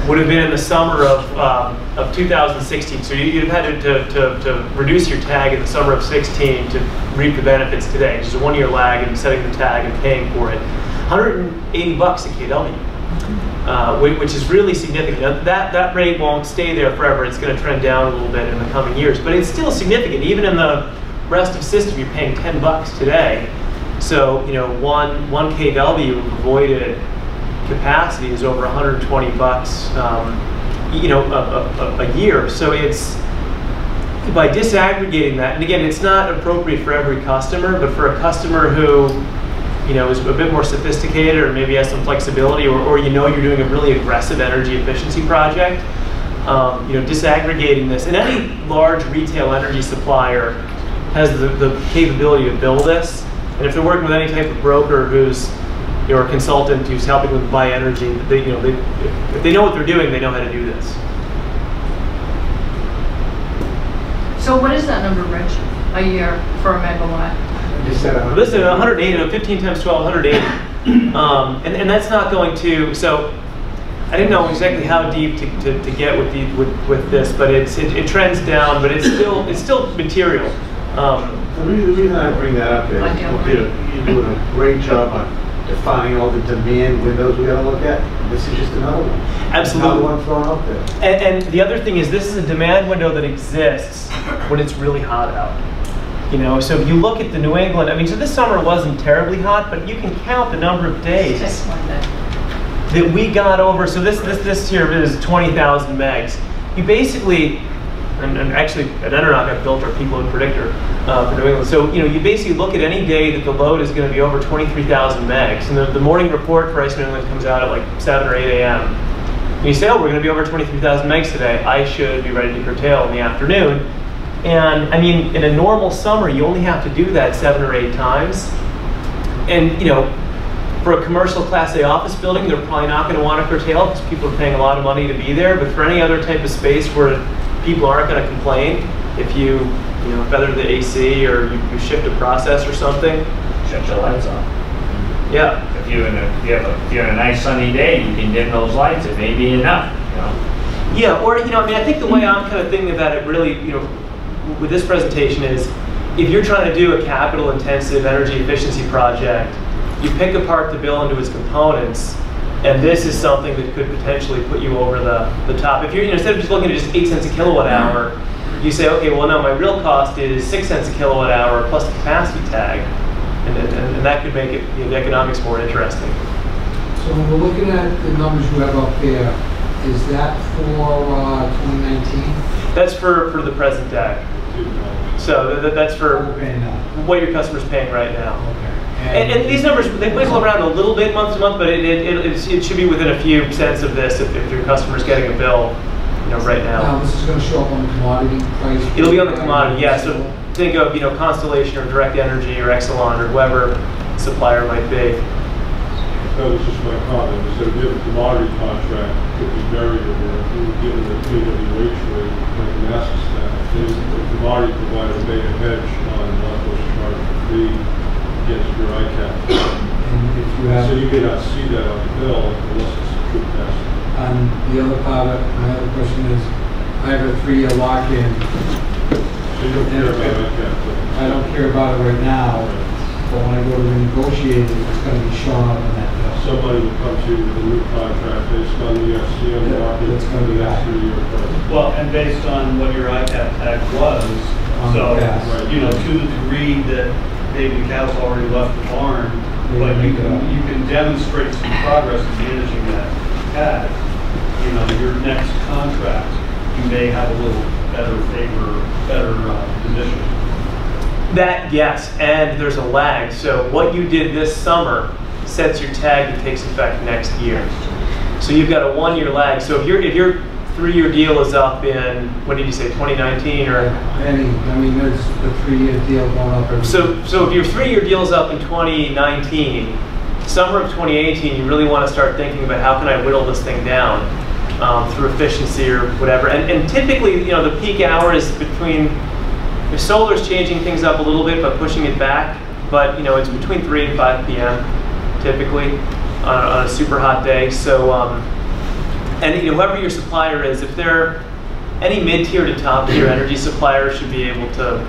would have been in the summer of 2016. So you'd have had to reduce your tag in the summer of 16 to reap the benefits today. It's just a 1 year lag in setting the tag and paying for it. $180 a kW, which is really significant. Now, that rate won't stay there forever. It's going to trend down a little bit in the coming years, but it's still significant. Even in the rest of system, you're paying $10 today. So 1 kW of avoided capacity is over $120 a year. So it's by disaggregating that, and again, it's not appropriate for every customer, but for a customer who is a bit more sophisticated or maybe has some flexibility, or you're doing a really aggressive energy efficiency project, disaggregating this. And any large retail energy supplier has the capability to build this. And if they're working with any type of broker who's or a consultant who's helping them buy energy, if they know what they're doing, they know how to do this. So what is that number, Rich, a year for a megawatt? Listen, 180, 15 times 12, 180. And that's not going to, so I didn't know exactly how deep to get with this, but it trends down, but it's still material. The reason I bring that up is you're doing a great job on defining all the demand windows we got to look at. This is just another one. Absolutely. Another one thrown up there. And the other thing is, this is a demand window that exists when it's really hot out. So if you look at the New England, so this summer wasn't terribly hot, but you can count the number of days that we got over. So this here is 20,000 megs. You basically, and actually at Enernoc I've built our people in predictor for New England. So you basically look at any day that the load is going to be over 23,000 megs, and the morning report for Ice New England comes out at like 7 or 8 a.m. And you say, oh, we're going to be over 23,000 megs today. I should be ready to curtail in the afternoon. And in a normal summer, you only have to do that 7 or 8 times. And for a commercial Class A office building, they're probably not going to want to curtail because people are paying a lot of money to be there. But for any other type of space where people aren't going to complain, if you feather the AC or you shift a process or something, Shut your lights off. Yeah. If you're in a nice sunny day, you can dim those lights. It may be enough. Yeah, or I think the way I'm kind of thinking about it really, with this presentation is, if you're trying to do a capital-intensive energy efficiency project, you pick apart the bill into its components, and this is something that could potentially put you over the top. If you're instead of just looking at just 8 cents a kilowatt hour, you say, okay, well no, my real cost is 6 cents a kilowatt hour plus the capacity tag, and that could make it the economics more interesting. So when we're looking at the numbers you have up there, is that for 2019? That's for the present day. So that's for what your customer's paying right now. Okay. And these numbers, they wiggle around a little bit month to month, but it should be within a few cents of this if your customer's getting a bill, right now. Now this is going to show up on the commodity price. It'll be on the commodity, yeah. So think of Constellation or Direct Energy or Exelon or whoever supplier might be. That was just my comment. Instead of giving a commodity contract, it could be variable. Given the KWH rate, like NASA staff, the commodity provider made a hedge on what was charged for fee against your ICAP. So you may not see that on the bill unless it's a true test. The other part of my other question is, I have a 3-year lock-in. So you don't care about ICAP? I don't care about it right now, but when I go to renegotiate it, it's going to be shown up in that bill. Somebody will come to you with a new contract based on the FCM lock-in. It's going to be that 3-year price. Well, and based on what your ICAP tag was, so, to the degree that maybe the cat's already left the barn, but you can demonstrate some progress in managing that tag, your next contract, you may have a little better position. That, yes, and there's a lag. So what you did this summer sets your tag that takes effect next year. So you've got a 1-year lag. So if your 3-year deal is up in, what did you say, 2019 or? There's the 3-year deal going up every So if your 3-year deal is up in 2019, summer of 2018, you really want to start thinking about how can I whittle this thing down through efficiency or whatever. And typically, the peak hour is between, if solar's changing things up a little bit but pushing it back, but it's between 3 and 5 p.m. typically on a super hot day. So, and whoever your supplier is, if they're any mid-tier to top-tier energy supplier should be able to,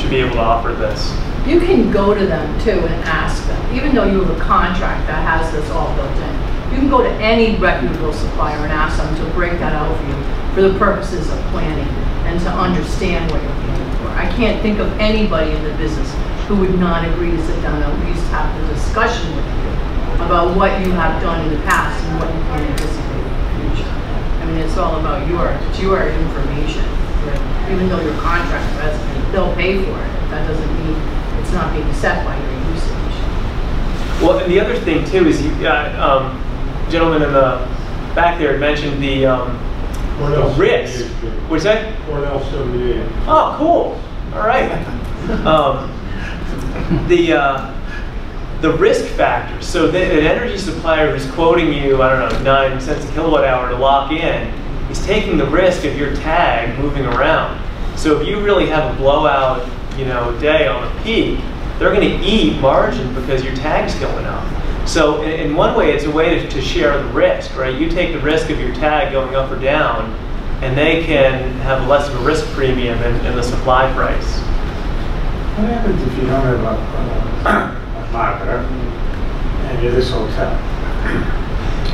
should be able to offer this. You can go to them too and ask them, even though you have a contract that has this all built in. You can go to any reputable supplier and ask them to break that out for you for the purposes of planning and to understand what you're paying for. I can't think of anybody in the business who would not agree to sit down and at least have the discussion with you about what you have done in the past and what you can anticipate in the future. It's all about your information. Even though your contract says they'll pay for it, that doesn't mean it's not being set by your usage. Well, and the other thing too is you got gentleman in the back there had mentioned the Cornell risk. 78. What's that? Cornell 78. Oh, cool. All right. The risk factor. So an energy supplier who's quoting you, I don't know, 9 cents a kilowatt hour to lock in, is taking the risk of your tag moving around. So if you really have a blowout, day on a peak, they're going to eat margin because your tag's going up. So in one way, it's a way to share the risk, right? You take the risk of your tag going up or down, and they can have less of a risk premium in the supply price. What happens if you don't have a marketer and you're this hotel?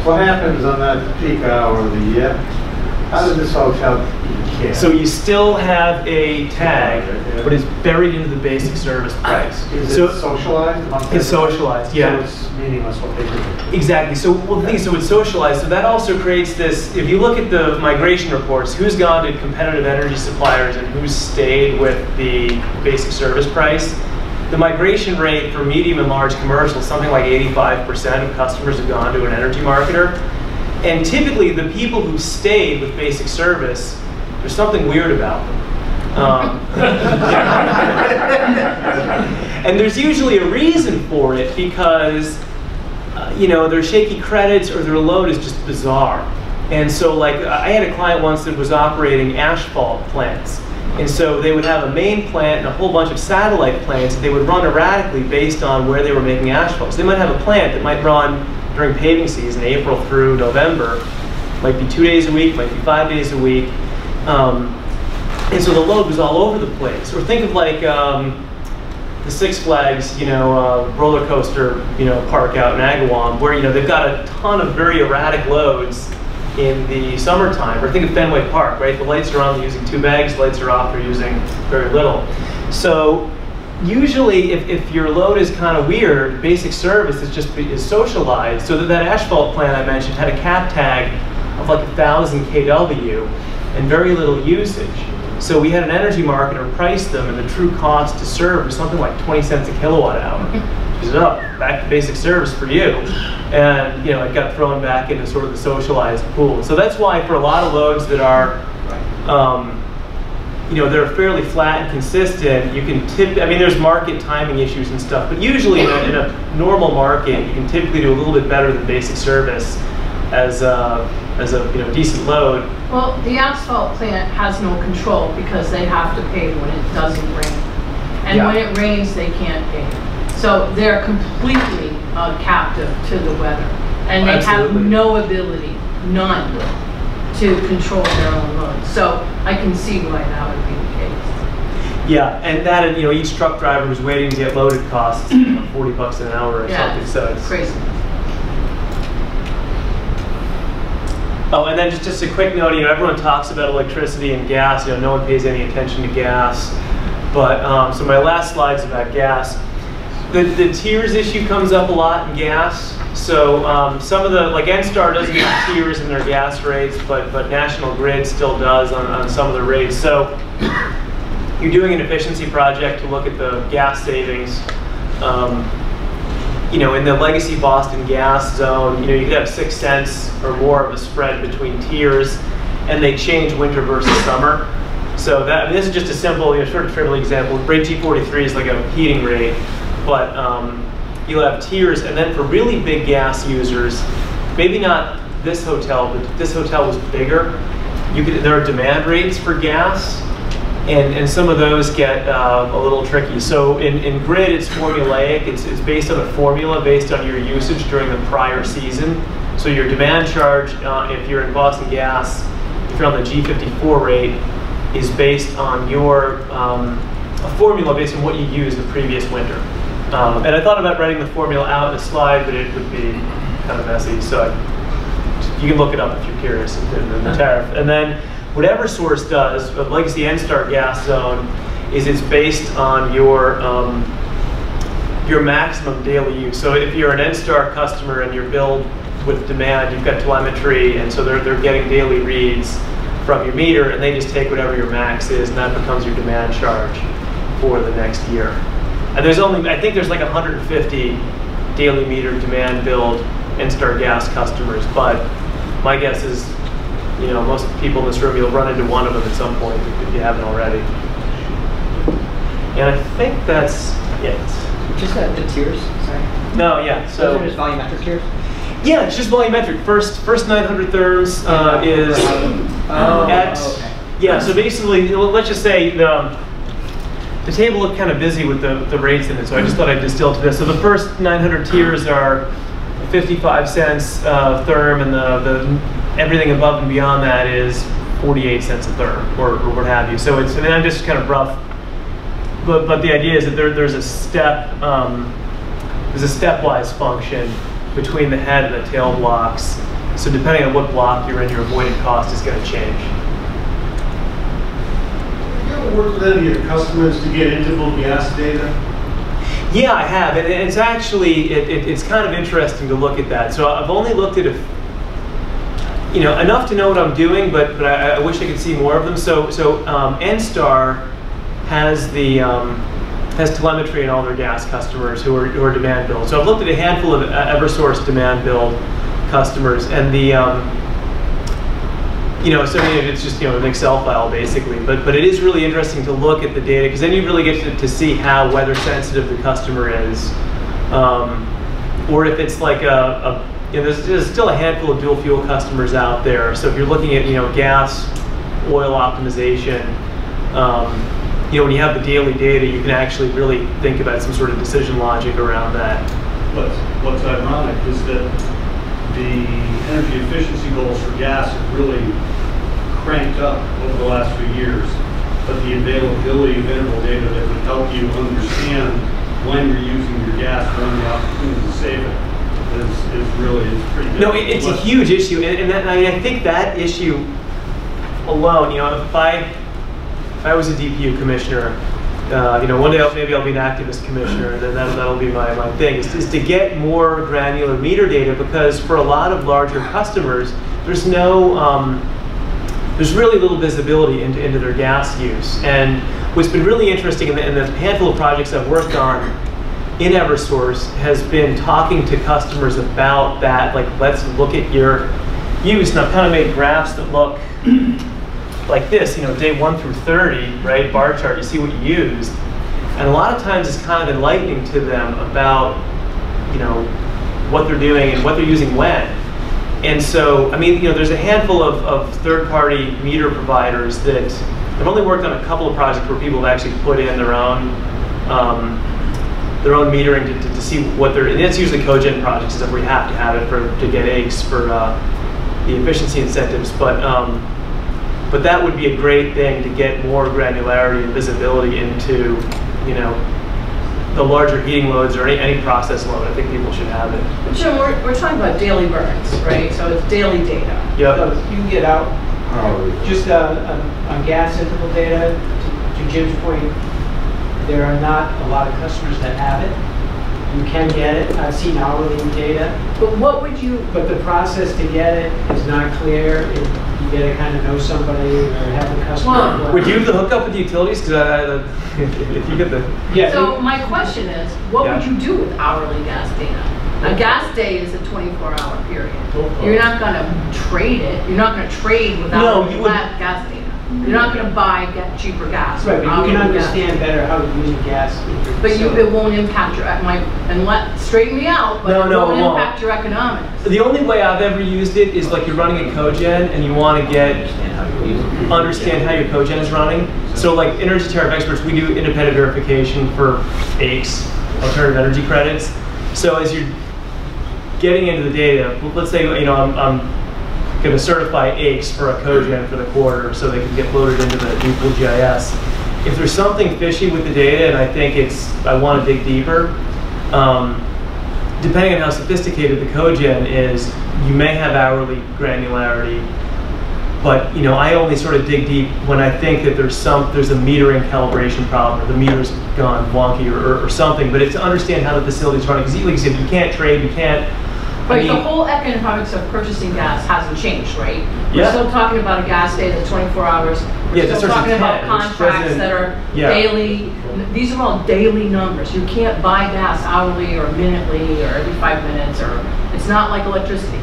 What happens on that peak hour of the year? How does this hotel care? So you still have a tag, but it's buried into the basic service price. Is so it socialized amongst It's socialized, yeah. So it's meaningless what they do. Exactly. So so it's socialized. So that also creates this. If you look at the migration reports, who's gone to competitive energy suppliers and who's stayed with the basic service price? The migration rate for medium and large commercial is something like 85% of customers have gone to an energy marketer. And typically, the people who stayed with basic service, there's something weird about them. And there's usually a reason for it because, their shaky credits or their load is just bizarre. And so, I had a client once that was operating asphalt plants. And so they would have a main plant and a whole bunch of satellite plants that they would run erratically based on where they were making asphalt. So they might have a plant that might run during paving season, April through November. Might be 2 days a week, might be 5 days a week. And so the load was all over the place. Or think of the Six Flags, roller coaster, park out in Agawam, where, they've got a ton of very erratic loads in the summertime. Or think of Fenway Park, right? The lights are on, they're using 2 bags, lights are off, they're using very little. So usually if your load is kind of weird, basic service is socialized. So that asphalt plant I mentioned had a cap tag of like 1,000 kW and very little usage. So we had an energy marketer price them, and the true cost to serve was something like 20 cents a kilowatt hour. She said, oh, back to basic service for you. And it got thrown back into sort of the socialized pool. So that's why for a lot of loads that are, they're fairly flat and consistent, you can there's market timing issues and stuff, but usually in a normal market, you can typically do a little bit better than basic service as a decent load. Well, the asphalt plant has no control because they have to pay when it doesn't rain. And when it rains, they can't pay. So they're completely captive to the weather. And they have no ability, none, to control their own load. So I can see why that would be the case. Yeah, and that, each truck driver who's waiting to get loaded costs $40 an hour or something. So it's crazy. Oh, and then just a quick note, everyone talks about electricity and gas, no one pays any attention to gas. But, so my last slide's about gas. The tiers issue comes up a lot in gas. So some of like NSTAR doesn't have tiers in their gas rates, but National Grid still does on some of the rates. So you're doing an efficiency project to look at the gas savings. In the legacy Boston gas zone, you could have 6 cents or more of a spread between tiers, and they change winter versus summer. So this is just a simple, sort of trivial example. Rate G43 is like a heating rate, but you'll have tiers, and then for really big gas users, maybe not this hotel, but this hotel was bigger. There are demand rates for gas. And some of those get a little tricky. So in grid, it's formulaic. It's based on a formula based on your usage during the prior season. So your demand charge, if you're in Boston Gas, if you're on the G54 rate, is based on your a formula based on what you used the previous winter. And I thought about writing the formula out in a slide, but it would be kind of messy. So you can look it up if you're curious in the tariff. And then what Eversource does, a legacy NSTAR gas zone, is it's based on your maximum daily use. So if you're an NSTAR customer and you're billed with demand, you've got telemetry, and so they're getting daily reads from your meter, and they just take whatever your max is, and that becomes your demand charge for the next year. And there's I think there's like 150 daily meter demand billed NSTAR gas customers, but my guess is you know, most people in this room, you'll run into one of them at some point if you haven't already. And I think that's it. Just the tiers, sorry. No, yeah. So those are just volumetric tiers? Yeah, it's just volumetric. First 900 therms is at, okay. Yeah, so basically, let's just say the table looked kind of busy with the rates in it, so I just thought I'd distill to this. So the first 900 tiers are 55 cents therm, and the everything above and beyond that is 48 cents a therm, or what have you. So it's, I mean, I'm just kind of rough, but the idea is that there's a stepwise function between the head and the tail blocks. So depending on what block you're in, your avoided cost is going to change. Have you ever worked with any of your customers to get interval gas data? Yeah, I have, and it's actually, it's kind of interesting to look at that. So I've only looked at you know, enough to know what I'm doing, but I wish I could see more of them. So NSTAR has has telemetry in all their gas customers who are demand billed. So I've looked at a handful of Eversource demand billed customers, and the you know, so it's just, you know, an Excel file basically. But it is really interesting to look at the data, because then you really get to see how weather sensitive the customer is, or if it's like you know, there's still a handful of dual fuel customers out there. So if you're looking at, you know, gas, oil optimization, you know, when you have the daily data, you can actually really think about some sort of decision logic around that. What's ironic is that the energy efficiency goals for gas have really cranked up over the last few years, but the availability of interval data that would help you understand when you're using your gas, when the opportunity to save it, is really pretty big. No, it's a huge issue, and that, I mean, I think that issue alone, you know, if I was a DPU commissioner, you know, one day maybe I'll be an activist commissioner, and then that'll be my thing, is to get more granular meter data, because for a lot of larger customers, there's really little visibility into their gas use. And what's been really interesting in the handful of projects I've worked on in Eversource has been talking to customers about that, like, let's look at your use. And I've kind of made graphs that look like this, you know, day 1 through 30, right, bar chart, you see what you used. And a lot of times it's kind of enlightening to them about, you know, what they're doing and what they're using when. And so, I mean, you know, there's a handful of third-party meter providers that I've only worked on a couple of projects where people have actually put in their own metering to see what they're, and it's usually cogen projects, stuff where you have to have it to get AICs for the efficiency incentives. But that would be a great thing to get more granularity and visibility into, you know, the larger heating loads or any process load. I think people should have it. But Jim, we're talking about daily burns, right? So it's daily data. Yep. So you can get out, just on gas interval data, to Jim's point, there are not a lot of customers that have it. You can get it. I've seen hourly data. But what would you... But the process to get it is not clear. You gotta kind of know somebody or have the customer. Well, would you have the hookup with the utilities? Because if you get the... Yeah. So my question is, what would you do with hourly gas data? A gas day is a 24-hour period. You're not going to trade it. You're not going to trade without gas data. You're not going to cheaper gas. Right, but you can understand better how to use gas. But it won't impact your, straighten me out, but it won't impact your economics. The only way I've ever used it is like you're running a cogen and you want to understand how your cogen is running. So like Energy Tariff Experts, we do independent verification for AICs, alternative energy credits. So as you're getting into the data, let's say, you know, I'm going to certify AICs for a cogen for the quarter so they can get loaded into the Google GIS. If there's something fishy with the data and I think I want to dig deeper, depending on how sophisticated the cogen is, you may have hourly granularity, but you know, I only sort of dig deep when I think that there's a metering calibration problem, or the meter's gone wonky or something. But it's to understand how the facility's running, because like you said, you can't trade, you can't. But the whole economics of purchasing gas hasn't changed, right? Yeah. We're still talking about a gas day that's 24 hours. We're still talking about contracts that are daily. These are all daily numbers. You can't buy gas hourly or minutely or every 5 minutes, or it's not like electricity.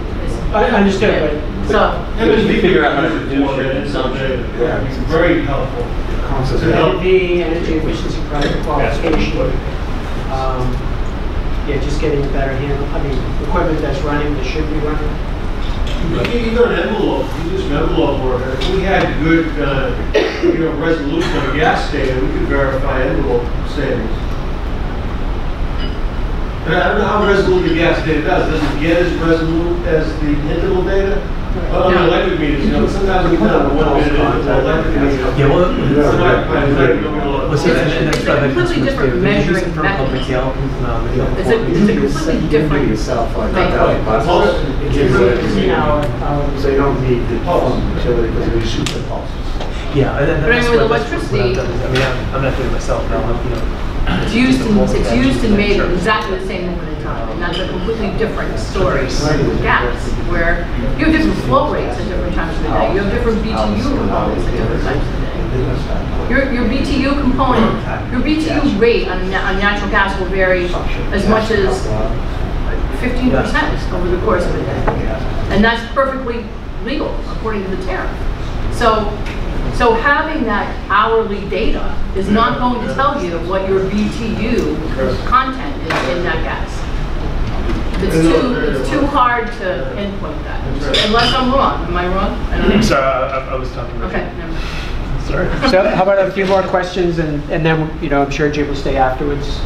I understand, So, We figure out how to do it, something, very helpful. The energy efficiency project qualification. Yeah, just getting a better handle, I mean, equipment that's running, that should be running. You got an envelope, you just an envelope worker. If we had good, resolution of gas data, we could verify envelope savings. But I don't know how resolute the gas data does. Does it get as resolute as the interval data? Well, on the electric meters, sometimes we kind of want to get into the electric meters. Yeah, well, it's a completely different measuring mechanism. It's a completely different method. So you don't need the pulse utility because we shoot the pulses. Yeah, and then But anyway, with electricity, I'm not doing it myself now. it's used and made at exactly the same moment in time, and that's a completely different story from gas, where you have different flow rates at different times of the day. You have different BTU components at different times of the day. Your BTU component, your BTU rate on natural gas will vary as much as 15% over the course of a day, and that's perfectly legal according to the tariff. So having that hourly data is not going to tell you what your BTU content is in that gas. It's too hard to pinpoint that. Unless I'm wrong. Am I wrong? I don't know. I'm sorry, I was talking about Okay, never mind. Sorry. So how about a few more questions, and then, I'm sure Jim will stay afterwards,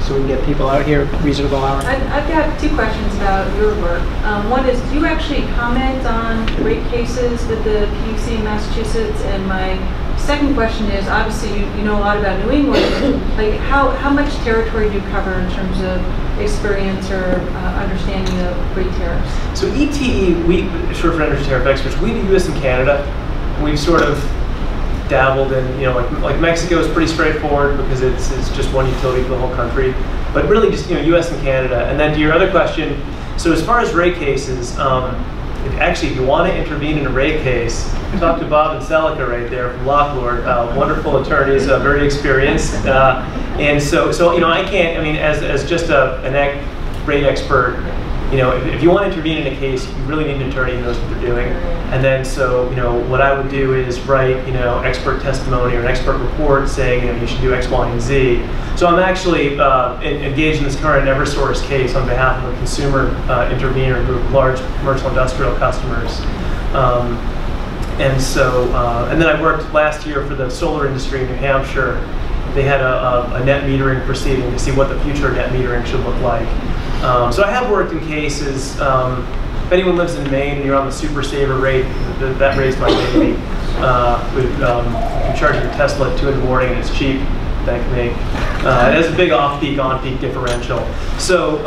so we can get people out here reasonable hour. I've got two questions about your work. One is, do you actually comment on rate cases with the PUC in Massachusetts? And my second question is, obviously you know a lot about New England. Like how much territory do you cover in terms of experience or understanding of rate tariffs? So ETE, short for Energy Tariff Experts, we do US and Canada. We've sort of dabbled in, like Mexico is pretty straightforward because it's just one utility for the whole country, but really just US and Canada. And then to your other question, so as far as rate cases, if you want to intervene in a rate case, talk to Bob and Celica right there from Locklord, wonderful attorneys, very experienced, and so I can't. I mean, as just an rate expert. If you want to intervene in a case, you really need an attorney who knows what they're doing. And then, what I would do is write, expert testimony or an expert report saying, you should do X, Y, and Z. So I'm actually engaged in this current Eversource case on behalf of a consumer intervener group, large commercial industrial customers. And then I worked last year for the solar industry in New Hampshire. They had a net metering proceeding to see what the future net metering should look like. So I have worked in cases. If anyone lives in Maine and you're on the super saver rate, that rate's my baby. You charge your Tesla at 2 in the morning and it's cheap, thank me. It has a big off-peak, on-peak differential. So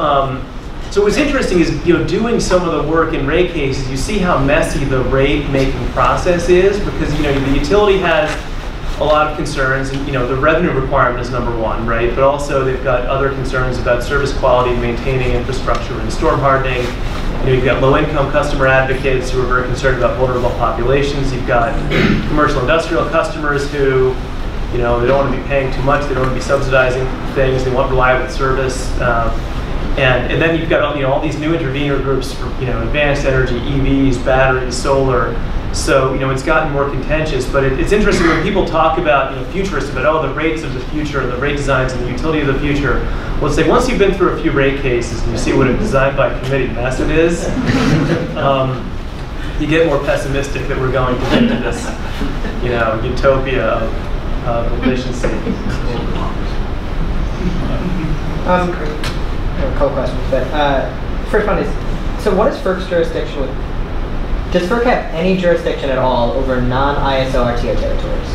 what's interesting is, doing some of the work in rate cases, you see how messy the rate-making process is, because the utility has a lot of concerns, and the revenue requirement is number one, right? But also they've got other concerns about service quality, maintaining infrastructure, and storm hardening. You've got low-income customer advocates who are very concerned about vulnerable populations. You've got commercial industrial customers who, they don't want to be paying too much. They don't want to be subsidizing things. They want reliable service. And then you've got all these new intervener groups for advanced energy, EVs, batteries, solar. So it's gotten more contentious, but it's interesting when people talk about futurists about the rates of the future, the rate designs, and the utility of the future. Well, it's like once you've been through a few rate cases and you see what a design by committee mess it is, you get more pessimistic that we're going to get into this utopia of efficiency. A couple questions, but first one is, so what is FERC's jurisdiction with? Does FERC have any jurisdiction at all over non-ISO RTO territories?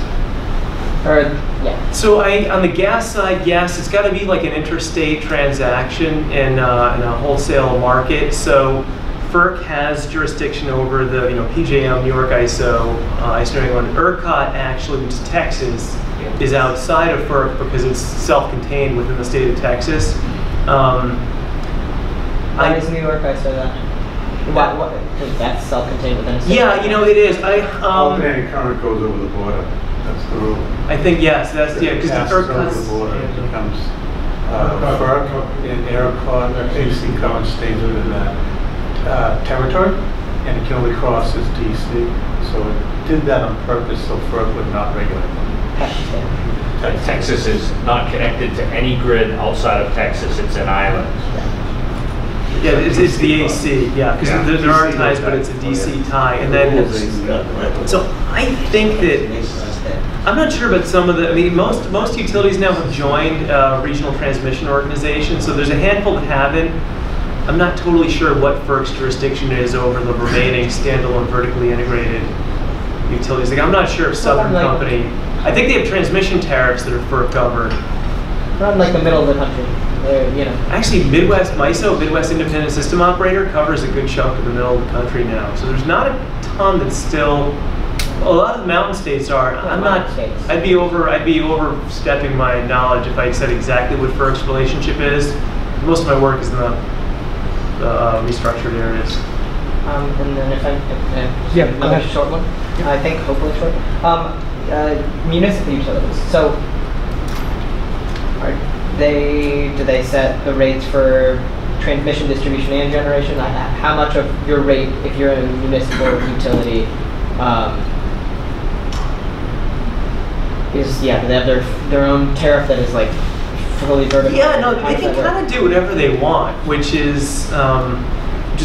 So on the gas side, yes, it's got to be like an interstate transaction in a wholesale market. So FERC has jurisdiction over the PJM, New York ISO, ISO New England. ERCOT actually, which is Texas, is outside of FERC because it's self-contained within the state of Texas. Why is New York ISO that? What? That's self-contained within a state? Yeah, it is. Alternating current goes over the border. That's the rule. I think yes, that's because the over the border, it becomes FERC and ERCOT, AC current stays within that territory. and it can only cross as DC. So it did that on purpose so FERC would not regulate them. Texas is not connected to any grid outside of Texas. It's an island. Yeah, it's the AC, yeah, because there are ties, but it's a DC tie. And then, so I think that, I'm not sure about some of the, I mean, most utilities now have joined regional transmission organizations, so there's a handful that haven't. I'm not totally sure what FERC's jurisdiction is over the remaining standalone vertically integrated utilities. Like, I'm not sure if Southern Company, I think they have transmission tariffs that are FERC governed. Around like the middle of the country. You know. Actually, Midwest MISO, Midwest Independent System Operator, covers a good chunk of the middle of the country now. So there's not a ton that's still. A lot of the mountain states are. Yeah, I'm not. I'd be overstepping my knowledge if I said exactly what FERC's relationship is. Most of my work is in the restructured areas. And then if another short one, I think hopefully short. Municipal utilities. So. Do they set the rates for transmission, distribution, and generation? How much of your rate, if you're a municipal utility, is do they have their own tariff that is like fully vertical? Yeah, no, they can kind of do whatever they want, which is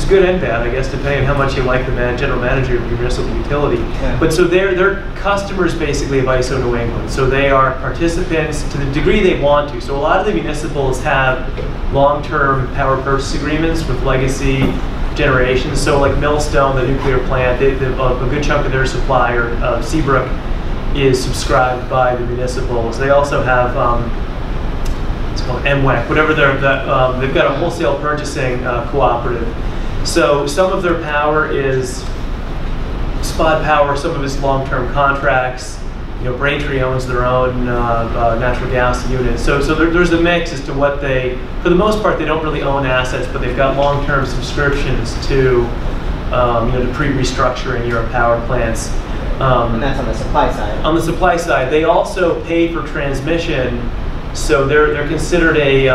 good and bad, I guess, depending on how much you like the general manager of your municipal utility. Yeah. But so they're customers basically of ISO New England. So they are participants to the degree they want to. So a lot of the municipals have long-term power purchase agreements with legacy generations. So like Millstone, the nuclear plant, a good chunk of their supply, or Seabrook, is subscribed by the municipals. They also have it's called MWEC, whatever they've got a wholesale purchasing cooperative. So some of their power is spot power, some of it's long-term contracts. You know, Braintree owns their own natural gas unit. So there's a mix as to what for the most part, they don't really own assets, but they've got long-term subscriptions to, to pre-restructuring your power plants. And that's on the supply side. On the supply side, they also pay for transmission, so they're considered a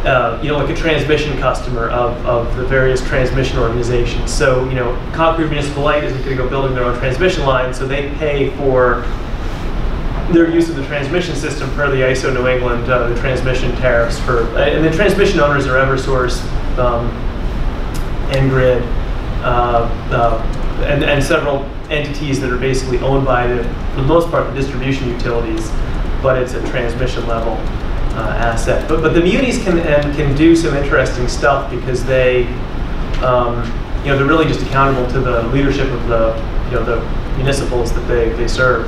like a transmission customer of the various transmission organizations. So, Concord Municipal Light isn't going to go building their own transmission line, so they pay for their use of the transmission system per the ISO New England, the transmission tariffs and the transmission owners are Eversource, Engrid, and several entities that are basically owned by for the most part, the distribution utilities, but it's a transmission level asset. But the munis can do some interesting stuff because they're really just accountable to the leadership of the municipals that they serve.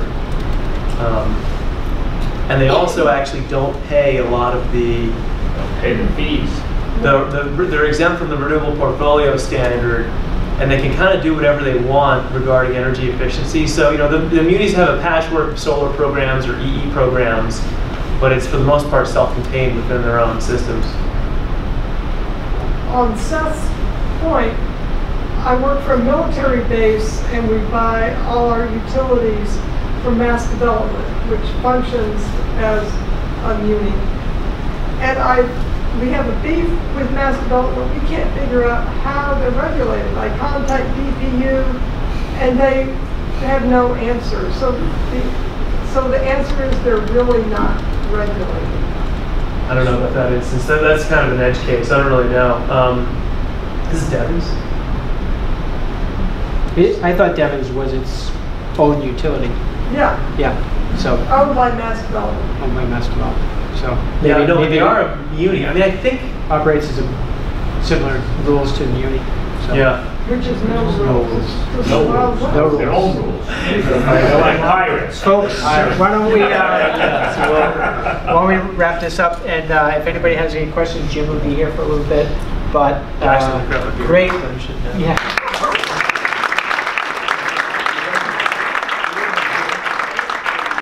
And they also actually don't pay a lot of the fees. They're exempt from the renewable portfolio standard, and they can kind of do whatever they want regarding energy efficiency. So the munis have a patchwork of solar programs or EE programs, but it's for the most part self-contained within their own systems. On Seth's point, I work for a military base and we buy all our utilities from Mass Development, which functions as a muni. And we have a beef with Mass Development. We can't figure out how they're regulated. I contact DPU and they have no answer. So the answer is they're really not regulated. I don't know about that instance. That's kind of an edge case. I don't really know. This is Devon's. I thought Devon's was its own utility. Yeah. Yeah. So. Owned by Mass Development. Owned by Mass Development. So. Maybe they are a muni. I mean, I think operates as similar rules to the muni. So. Yeah. Which is no rules. No rules. Their own rules. They're like pirates. Folks, why don't we wrap this up? And if anybody has any questions, Jim will be here for a little bit. But great. Yeah.